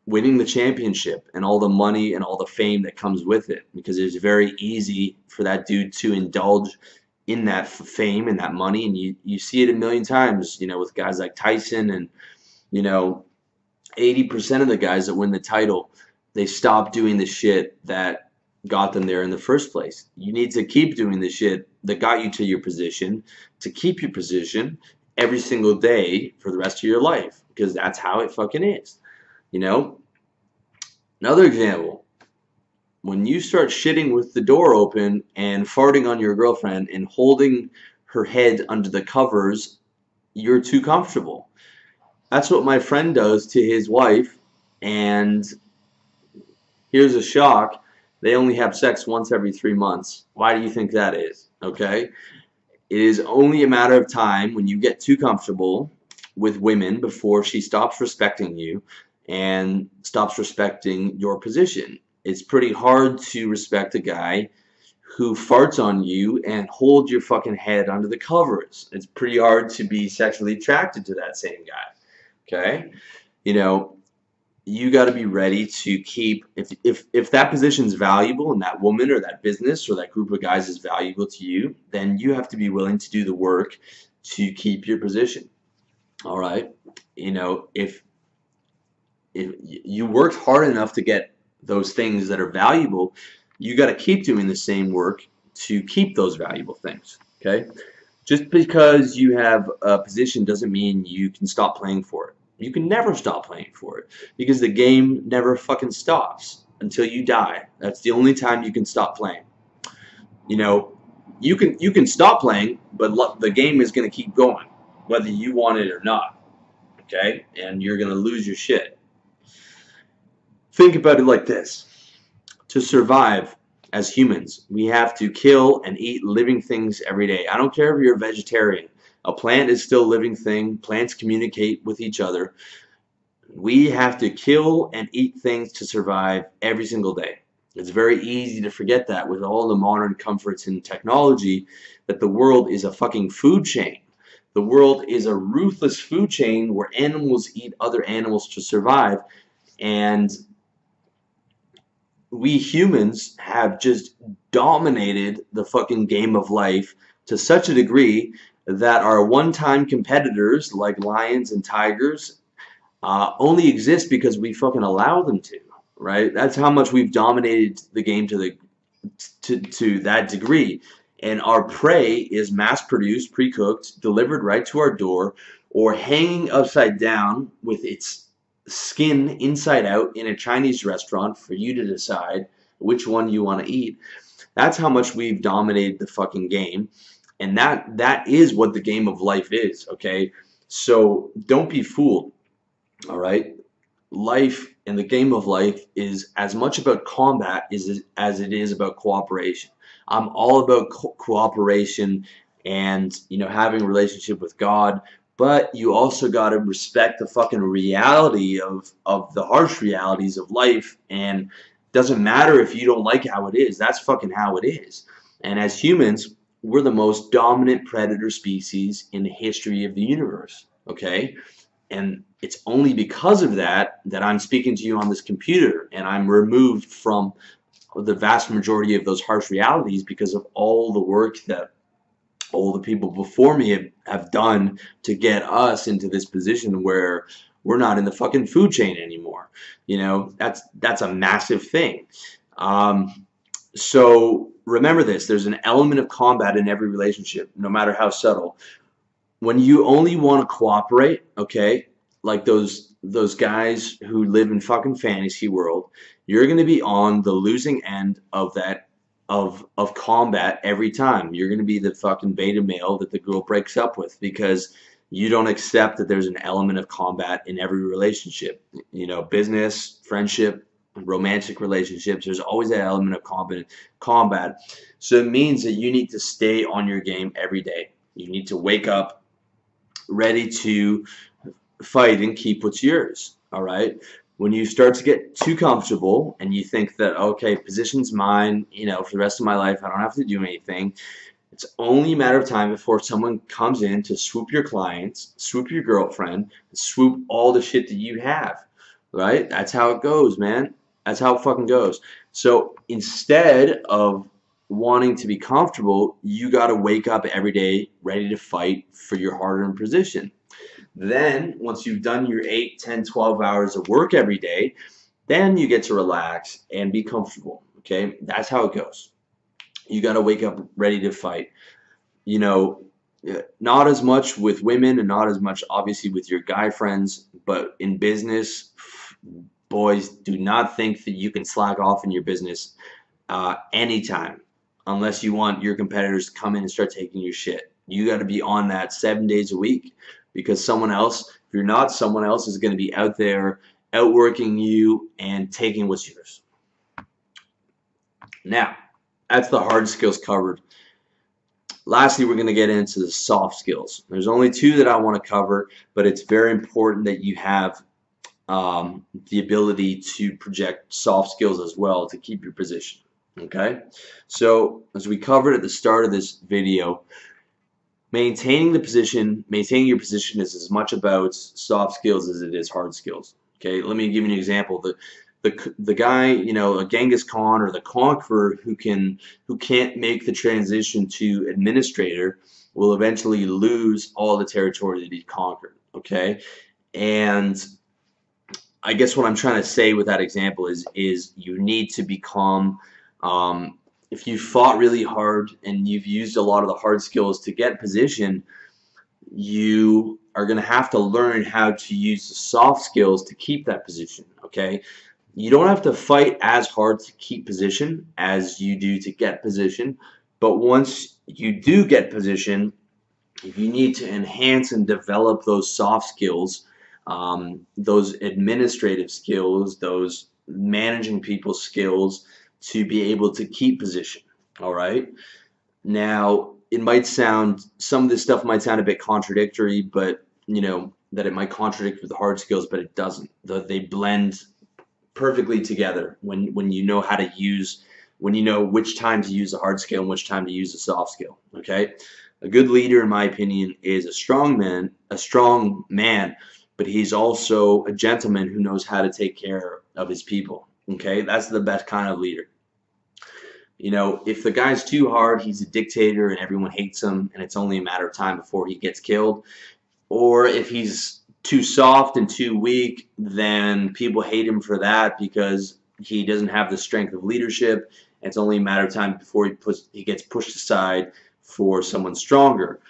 winning the championship and all the money and all the fame that comes with it, because it's very easy for that dude to indulge in that fame and that money, and you see it a million times, with guys like Tyson, and you know 80% of the guys that win the title, they stop doing the shit that got them there in the first place. You need to keep doing the shit that got you to your position, to keep your position every single day for the rest of your life, because that's how it fucking is. You know? Another example, when you start shitting with the door open and farting on your girlfriend and holding her head under the covers, you're too comfortable. That's what my friend does to his wife, and here's a shock. They only have sex once every 3 months. Why do you think that is? Okay? It is only a matter of time when you get too comfortable with women before she stops respecting you and stops respecting your position. It's pretty hard to respect a guy who farts on you and holds your fucking head under the covers. It's pretty hard to be sexually attracted to that same guy. Okay? You know, you got to be ready to keep, if that position's valuable and that woman or that business or that group of guys is valuable to you, then you have to be willing to do the work to keep your position. All right? If you worked hard enough to get those things that are valuable, you got to keep doing the same work to keep those valuable things. Okay? Just because you have a position doesn't mean you can stop playing for it. You can never stop playing for it, because the game never fucking stops until you die. That's the only time you can stop playing. You can stop playing, but the game is going to keep going, whether you want it or not. Okay? And you're going to lose your shit. Think about it like this. To survive as humans, we have to kill and eat living things every day. I don't care if you're a vegetarian. A plant is still a living thing. Plants communicate with each other. We have to kill and eat things to survive every single day. It's very easy to forget that with all the modern comforts and technology, that the world is a fucking food chain. The world is a ruthless food chain where animals eat other animals to survive, and we humans have just dominated the fucking game of life to such a degree that our one-time competitors like lions and tigers only exist because we fucking allow them to, right? That's how much we've dominated the game to that degree. And our prey is mass-produced, pre-cooked, delivered right to our door, or hanging upside down with its skin inside out in a Chinese restaurant for you to decide which one you want to eat. That's how much we've dominated the fucking game. And that is what the game of life is, okay? So don't be fooled, all right? Life and the game of life is as much about combat as it is about cooperation. I'm all about cooperation and, having a relationship with God, but you also got to respect the fucking reality of the harsh realities of life, and it doesn't matter if you don't like how it is. That's fucking how it is. And as humans, we're the most dominant predator species in the history of the universe, okay? And it's only because of that I'm speaking to you on this computer, and I'm removed from the vast majority of those harsh realities because of all the work that all the people before me have done to get us into this position where we're not in the fucking food chain anymore. That's a massive thing. So remember this, there's an element of combat in every relationship, no matter how subtle. When you only want to cooperate, okay, like those guys who live in fucking fantasy world, you're going to be on the losing end of that of combat every time. You're going to be the fucking beta male that the girl breaks up with, because you don't accept that there's an element of combat in every relationship. Business, friendship, romantic relationships, there's always that element of combat. So it means that you need to stay on your game every day. You need to wake up ready to fight and keep what's yours. All right? When you start to get too comfortable and you think that, okay, position's mine, for the rest of my life, I don't have to do anything, it's only a matter of time before someone comes in to swoop your clients, swoop your girlfriend, swoop all the shit that you have. Right? That's how it goes, man. That's how it fucking goes. So instead of wanting to be comfortable, you got to wake up every day ready to fight for your hard-earned position. Then, once you've done your 8, 10, 12 hours of work every day, then you get to relax and be comfortable. Okay? That's how it goes. You got to wake up ready to fight. You know, not as much with women and not as much, obviously, with your guy friends, but in business, boys, do not think that you can slack off in your business anytime, unless you want your competitors to come in and start taking your shit. You got to be on that 7 days a week, because someone else, if you're not, someone else is going to be out there outworking you and taking what's yours. Now, that's the hard skills covered. Lastly, we're going to get into the soft skills. There's only 2 that I want to cover, but it's very important that you have the ability to project soft skills as well to keep your position. Okay? So, as we covered at the start of this video, maintaining your position is as much about soft skills as it is hard skills. Okay, let me give you an example. The guy, you know, a Genghis Khan or the conqueror who can't make the transition to administrator will eventually lose all the territory that he conquered. Okay, and I guess what I'm trying to say with that example is you need to become if you fought really hard and you've used a lot of the hard skills to get position, you are going to have to learn how to use the soft skills to keep that position. Okay, you don't have to fight as hard to keep position as you do to get position, but once you do get position, you need to enhance and develop those soft skills, those administrative skills, those managing people skills, to be able to keep position. All right. Now, some of this stuff might sound a bit contradictory, but you know that it might contradict with the hard skills, but it doesn't. They blend perfectly together when you know how to use, when you know which time to use a hard skill and which time to use a soft skill. Okay. A good leader, in my opinion, is a strong man, but he's also a gentleman who knows how to take care of his people. Okay, that's the best kind of leader. You know, if the guy's too hard, he's a dictator and everyone hates him and it's only a matter of time before he gets killed. Or if he's too soft and too weak, then people hate him for that because he doesn't have the strength of leadership. It's only a matter of time before he gets pushed aside for someone stronger.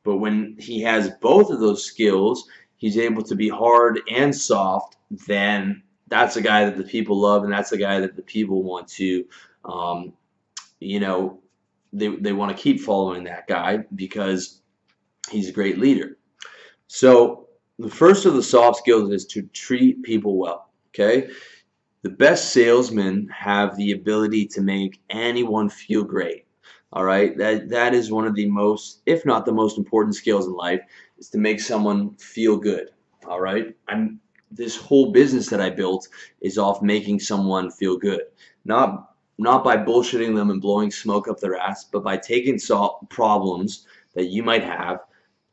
But when he has both of those skills, he's able to be hard and soft, then that's a guy that the people love, and that's a guy that the people want to, you know, they want to keep following that guy because he's a great leader. So the first of the soft skills is to treat people well. Okay, the best salesmen have the ability to make anyone feel great. All right, that is one of the most, if not the most important skills in life, is to make someone feel good. All right, this whole business that I built is off making someone feel good, not by bullshitting them and blowing smoke up their ass, but by taking problems that you might have,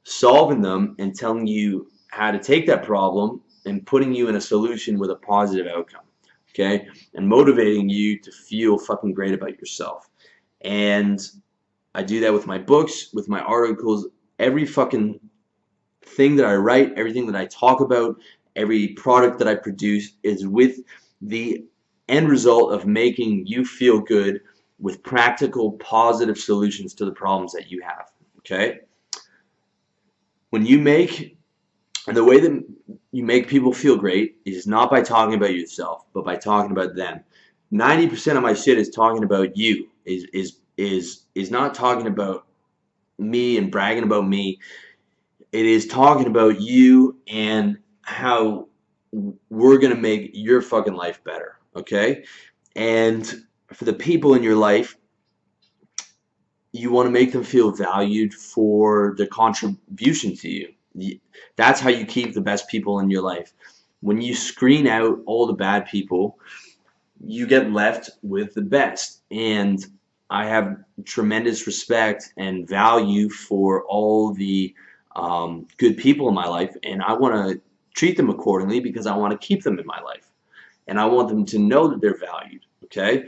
solving them, and telling you how to take that problem and putting you in a solution with a positive outcome. Okay, and motivating you to feel fucking great about yourself. And I do that with my books, with my articles, every fucking thing that I write, everything that I talk about, every product that I produce is with the end result of making you feel good with practical, positive solutions to the problems that you have. Okay? And the way that you make people feel great is not by talking about yourself, but by talking about them. 90% of my shit is talking about you, is not talking about me and bragging about me. It is talking about you and how we're going to make your fucking life better, okay? And for the people in your life, you want to make them feel valued for their contribution to you. That's how you keep the best people in your life. When you screen out all the bad people, you get left with the best. And I have tremendous respect and value for all the good people in my life, and I want to treat them accordingly because I want to keep them in my life, and I want them to know that they're valued. Okay,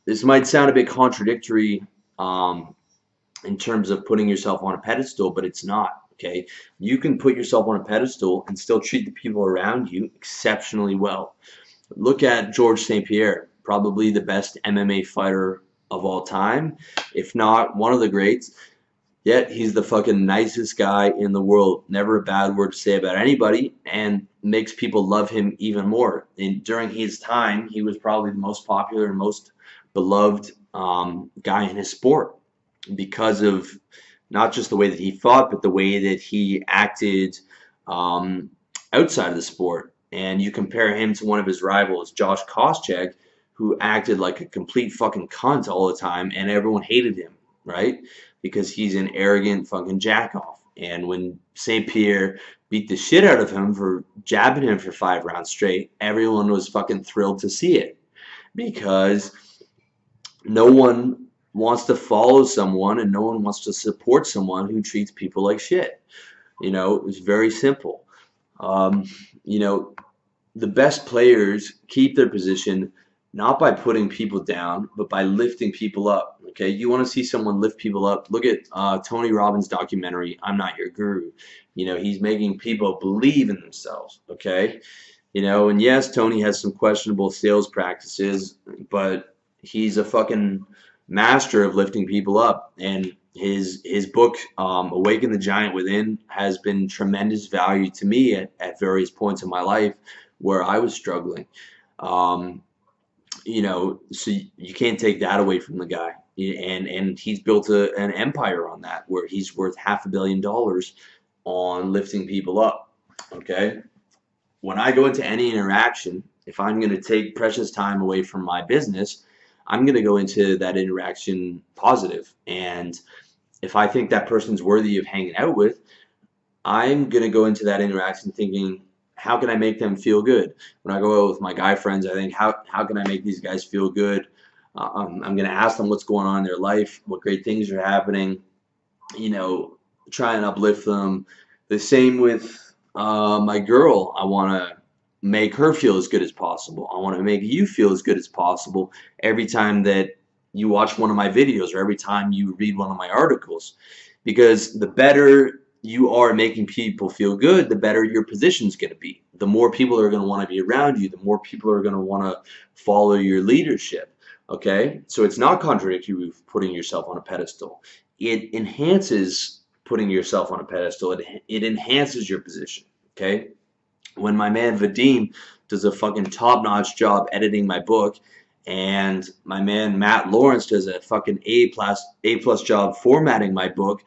this might sound a bit contradictory in terms of putting yourself on a pedestal, but it's not. Okay, you can put yourself on a pedestal and still treat the people around you exceptionally well. Look at George St. Pierre, probably the best MMA fighter of all time, if not one of the greats. Yet he's the fucking nicest guy in the world. Never a bad word to say about anybody, and makes people love him even more. And during his time, he was probably the most popular and most beloved guy in his sport because of not just the way that he fought, but the way that he acted um, outside of the sport. And you compare him to one of his rivals, Josh Koscheck, who acted like a complete fucking cunt all the time, and everyone hated him, right? Because he's an arrogant fucking jackoff. And when St. Pierre beat the shit out of him for jabbing him for 5 rounds straight, everyone was fucking thrilled to see it. Because no one wants to follow someone and no one wants to support someone who treats people like shit. You know, it's very simple. You know, the best players keep their position not by putting people down, but by lifting people up. Okay, you want to see someone lift people up? Look at Tony Robbins' documentary, I'm Not Your Guru. You know, he's making people believe in themselves. Okay, you know, and yes, Tony has some questionable sales practices, but he's a fucking master of lifting people up. And his book, Awaken the Giant Within, has been tremendous value to me at various points in my life where I was struggling. You know, so you can't take that away from the guy. And he's built an empire on that, where he's worth $500 million on lifting people up. Okay, when I go into any interaction, if I'm going to take precious time away from my business, I'm going to go into that interaction positive. And if I think that person's worthy of hanging out with, I'm going to go into that interaction thinking, how can I make them feel good? When I go out with my guy friends, I think, how can I make these guys feel good? I'm going to ask them what's going on in their life, what great things are happening, you know, try and uplift them. The same with my girl. I want to make her feel as good as possible. I want to make you feel as good as possible every time that you watch one of my videos or every time you read one of my articles. Because the better you are making people feel good, the better your position's going to be. The more people are going to want to be around you, the more people are going to want to follow your leadership. Okay? So it's not contradictory with putting yourself on a pedestal. It enhances putting yourself on a pedestal. It enhances your position. Okay? When my man Vadim does a fucking top-notch job editing my book, and my man Matt Lawrence does a fucking A+ job formatting my book,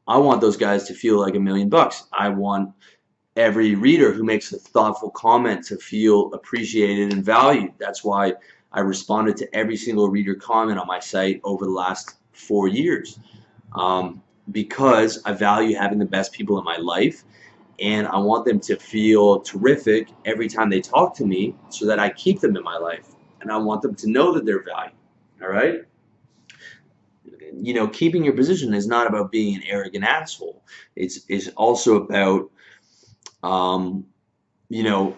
I want those guys to feel like $1 million. I want every reader who makes a thoughtful comment to feel appreciated and valued. That's why I responded to every single reader comment on my site over the last 4 years, because I value having the best people in my life, and I want them to feel terrific every time they talk to me so that I keep them in my life. And I want them to know that they're valued. All right? You know, keeping your position is not about being an arrogant asshole. It's also about, you know,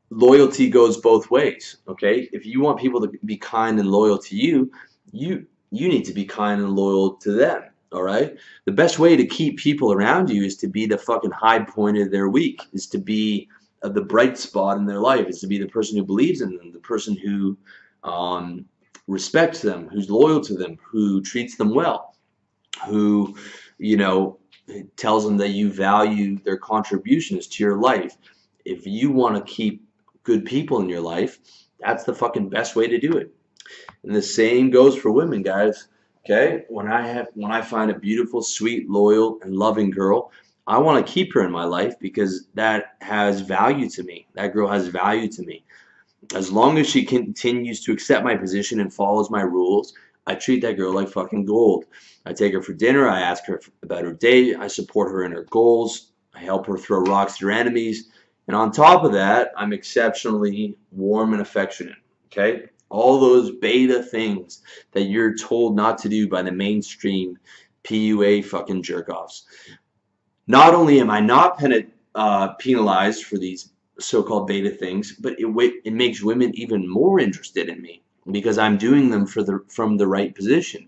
loyalty goes both ways. Okay? If you want people to be kind and loyal to you, you need to be kind and loyal to them. All right? The best way to keep people around you is to be the fucking high point of their week, is to be the bright spot in their life, is to be the person who believes in them, the person who respects them, who's loyal to them, who treats them well, who, you know, tells them that you value their contributions to your life. If you want to keep good people in your life, that's the fucking best way to do it. And the same goes for women, guys. Okay, when I find a beautiful, sweet, loyal, and loving girl, I want to keep her in my life because that has value to me. That girl has value to me. As long as she continues to accept my position and follows my rules, I treat that girl like fucking gold. I take her for dinner. I ask her about her day. I support her in her goals. I help her throw rocks at her enemies. And on top of that, I'm exceptionally warm and affectionate. Okay? All those beta things that you're told not to do by the mainstream PUA fucking jerk-offs. Not only am I not penalized for these so-called beta things, but it makes women even more interested in me because I'm doing them from the right position.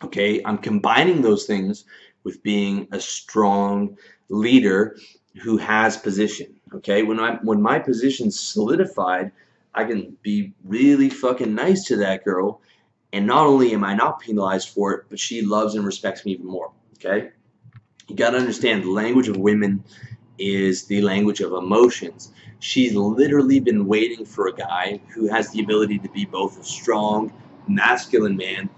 Okay, I'm combining those things with being a strong leader who has position. Okay, when my position's solidified, I can be really fucking nice to that girl, and not only am I not penalized for it, but she loves and respects me even more. Okay, you got to understand the language of women is the language of emotions. She's literally been waiting for a guy who has the ability to be both a strong, masculine man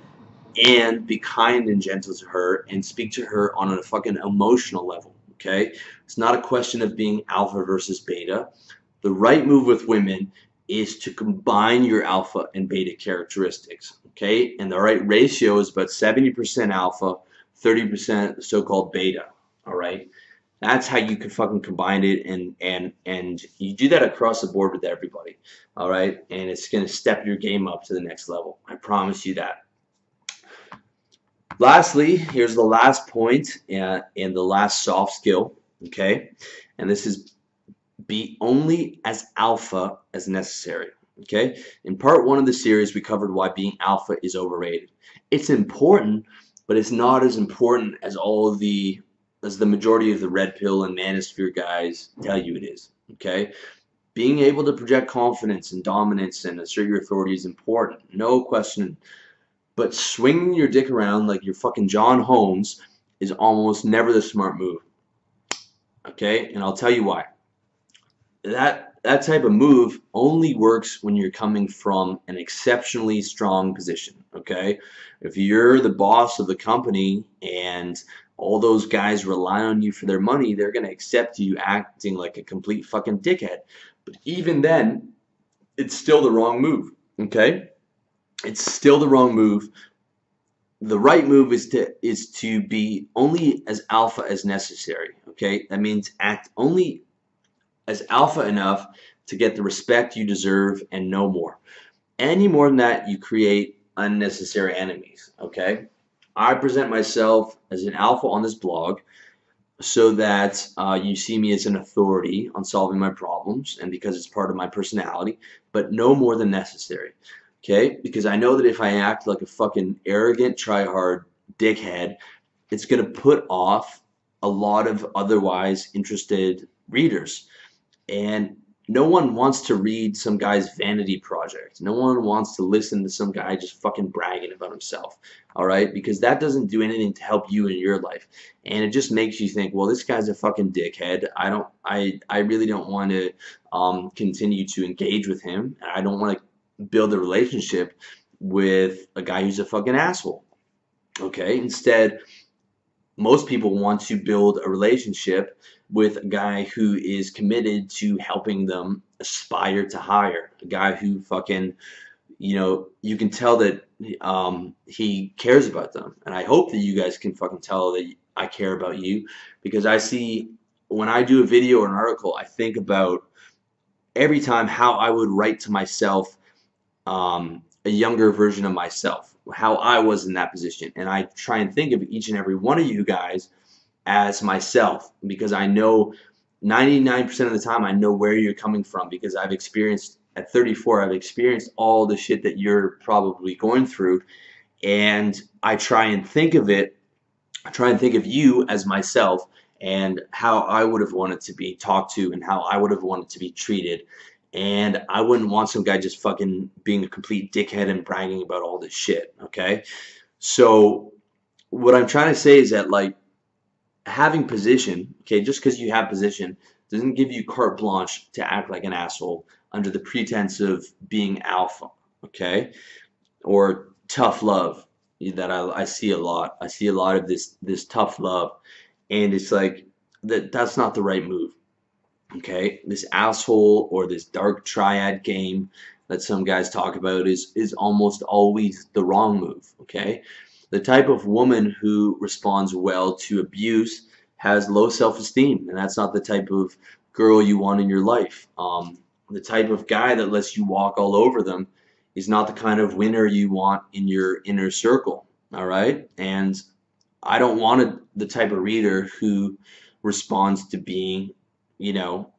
and be kind and gentle to her and speak to her on a fucking emotional level. Okay, it's not a question of being alpha versus beta. The right move with women is to combine your alpha and beta characteristics. Okay, and the right ratio is about 70% alpha, 30% so-called beta. All right, that's how you can fucking combine it, and you do that across the board with everybody. All right, and it's gonna step your game up to the next level. I promise you that. Lastly, here's the last point and the last soft skill, okay? And this is be only as alpha as necessary, okay? In part one of the series, we covered why being alpha is overrated. It's important, but it's not as important as as the majority of the red pill and manosphere guys tell you it is, okay? Being able to project confidence and dominance and assert your authority is important, no question. But swinging your dick around like you're fucking John Holmes is almost never the smart move. Okay? And I'll tell you why. That type of move only works when you're coming from an exceptionally strong position. Okay? If you're the boss of the company and all those guys rely on you for their money, they're gonna accept you acting like a complete fucking dickhead. But even then, it's still the wrong move. Okay? It's still the wrong move. The right move is to be only as alpha as necessary. Okay, that means act only as alpha enough to get the respect you deserve and no more. Any more than that, you create unnecessary enemies. Okay, I present myself as an alpha on this blog so that you see me as an authority on solving my problems and because it's part of my personality, but no more than necessary. Okay? Because I know that if I act like a fucking arrogant, try-hard dickhead, it's going to put off a lot of otherwise interested readers. And no one wants to read some guy's vanity project. No one wants to listen to some guy just fucking bragging about himself. All right? Because that doesn't do anything to help you in your life. And it just makes you think, well, this guy's a fucking dickhead. I really don't want to continue to engage with him. And I don't want to build a relationship with a guy who's a fucking asshole. Okay? Instead, most people want to build a relationship with a guy who is committed to helping them aspire to higher. A guy who fucking, you can tell that he cares about them. And I hope that you guys can fucking tell that I care about you, because I see when I do a video or an article, I think about every time how I would write to myself, a younger version of myself, how I was in that position. And I try and think of each and every one of you guys as myself, because I know 99% of the time I know where you're coming from, because I've experienced at 34, I've experienced all the shit that you're probably going through. And I try and think of you as myself and how I would have wanted to be talked to and how I would have wanted to be treated. And I wouldn't want some guy just fucking being a complete dickhead and bragging about all this shit, okay? So what I'm trying to say is that, like, having position, okay, just because you have position doesn't give you carte blanche to act like an asshole under the pretense of being alpha, okay? Or tough love that I see a lot. I see a lot of this tough love, and it's like that's not the right move. Okay, this asshole or this dark triad game that some guys talk about is almost always the wrong move. Okay, the type of woman who responds well to abuse has low self-esteem, and that's not the type of girl you want in your life. The type of guy that lets you walk all over them is not the kind of winner you want in your inner circle. All right, and I don't want the type of reader who responds to being,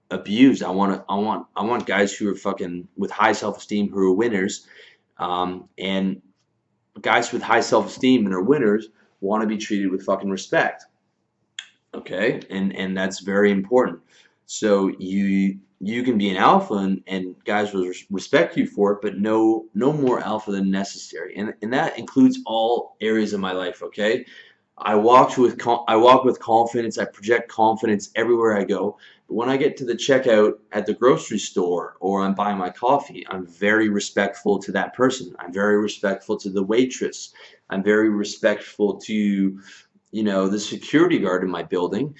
abused. I want guys who are fucking with high self-esteem, who are winners, and guys with high self-esteem and are winners want to be treated with fucking respect. Okay, and that's very important. So you can be an alpha, and guys will respect you for it, but no more alpha than necessary, and that includes all areas of my life. Okay, I walk with confidence. I project confidence everywhere I go. But when I get to the checkout at the grocery store or I'm buying my coffee, I'm very respectful to that person. I'm very respectful to the waitress. I'm very respectful to, the security guard in my building,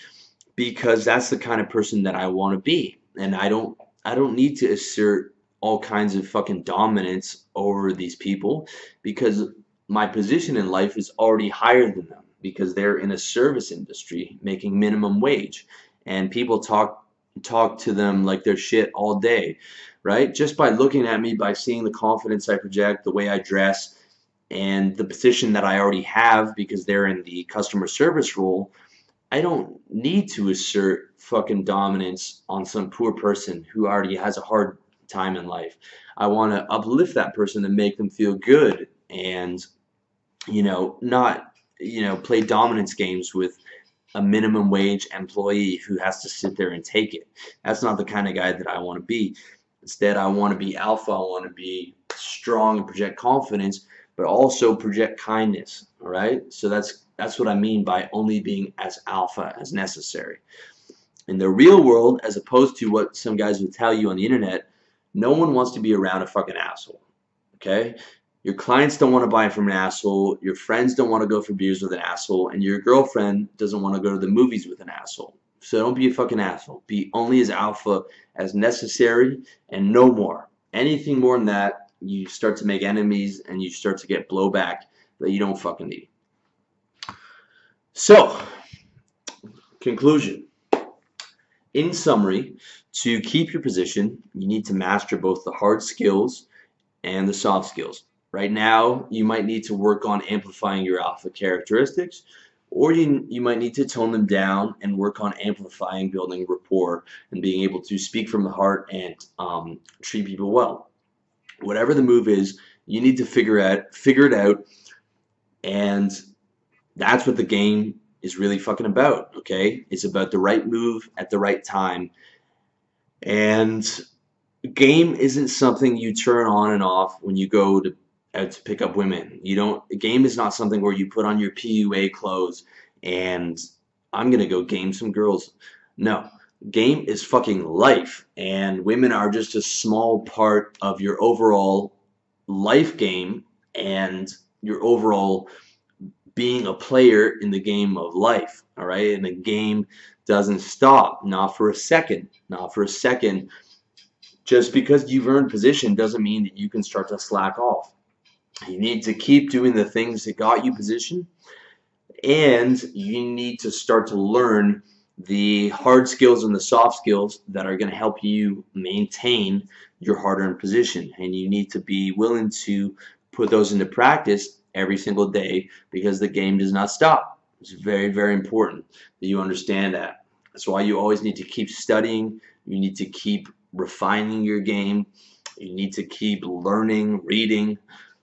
because that's the kind of person that I want to be. And I don't need to assert all kinds of fucking dominance over these people, because my position in life is already higher than them, because they're in a service industry making minimum wage, and people talk to them like they're shit all day, right? Just by looking at me, by seeing the confidence I project, the way I dress, and the position that I already have because they're in the customer service role, I don't need to assert fucking dominance on some poor person who already has a hard time in life. I want to uplift that person and make them feel good, and not play dominance games with a minimum wage employee who has to sit there and take it. That's not the kind of guy that I want to be. Instead, I want to be alpha. I want to be strong and project confidence, but also project kindness. All right. So that's what I mean by only being as alpha as necessary. In the real world, as opposed to what some guys will tell you on the internet, no one wants to be around a fucking asshole. Okay? Your clients don't want to buy from an asshole, your friends don't want to go for beers with an asshole, and your girlfriend doesn't want to go to the movies with an asshole. So don't be a fucking asshole. Be only as alpha as necessary and no more. Anything more than that, you start to make enemies and you start to get blowback that you don't fucking need. So, conclusion. In summary, to keep your position, you need to master both the hard skills and the soft skills. Right now, you might need to work on amplifying your alpha characteristics, or you might need to tone them down and work on amplifying, building rapport, and being able to speak from the heart and treat people well. Whatever the move is, you need to figure it out, and that's what the game is really fucking about, okay? It's about the right move at the right time. And game isn't something you turn on and off when you go out to pick up women. Game is not something where you put on your PUA clothes and I'm gonna go game some girls. No. Game is fucking life, and women are just a small part of your overall life game and your overall being a player in the game of life, all right? And the game doesn't stop, not for a second, not for a second. Just because you've earned position doesn't mean that you can start to slack off. You need to keep doing the things that got you position, and you need to start to learn the hard skills and the soft skills that are going to help you maintain your hard-earned position. And you need to be willing to put those into practice every single day, because the game does not stop. It's very, very important that you understand that. That's why you always need to keep studying. You need to keep refining your game. You need to keep learning, reading,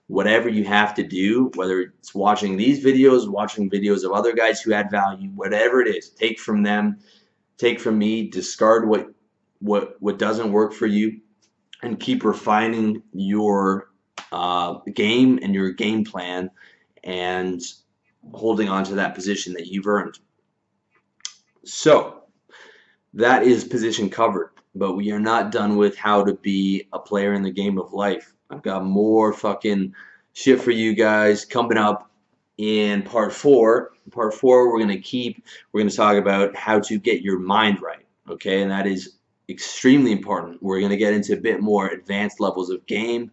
whatever you have to do, whether it's watching these videos, watching videos of other guys who add value, whatever it is, take from them, take from me, discard what doesn't work for you, and keep refining your game and your game plan and holding on to that position that you've earned. So that is position covered, but we are not done with how to be a player in the game of life. I've got more fucking shit for you guys coming up in part 4. In part 4, we're gonna talk about how to get your mind right, okay? And that is extremely important. We're gonna get into a bit more advanced levels of game.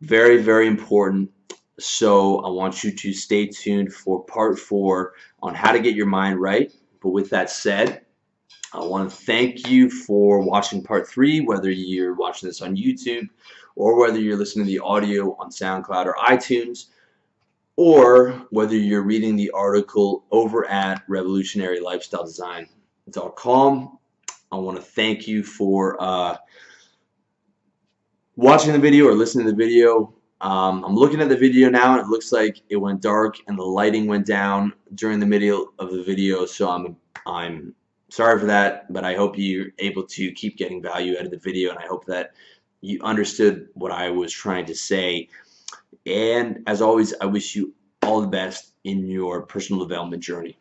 Very, very important. So I want you to stay tuned for part 4 on how to get your mind right. But with that said, I want to thank you for watching part 3, whether you're watching this on YouTube or whether you're listening to the audio on SoundCloud or iTunes, or whether you're reading the article over at revolutionarylifestyledesign.com. I want to thank you for watching the video or listening to the video. I'm looking at the video now, and it looks like it went dark and the lighting went down during the middle of the video, so I'm sorry for that, but I hope you're able to keep getting value out of the video, and I hope that you understood what I was trying to say. And as always, I wish you all the best in your personal development journey.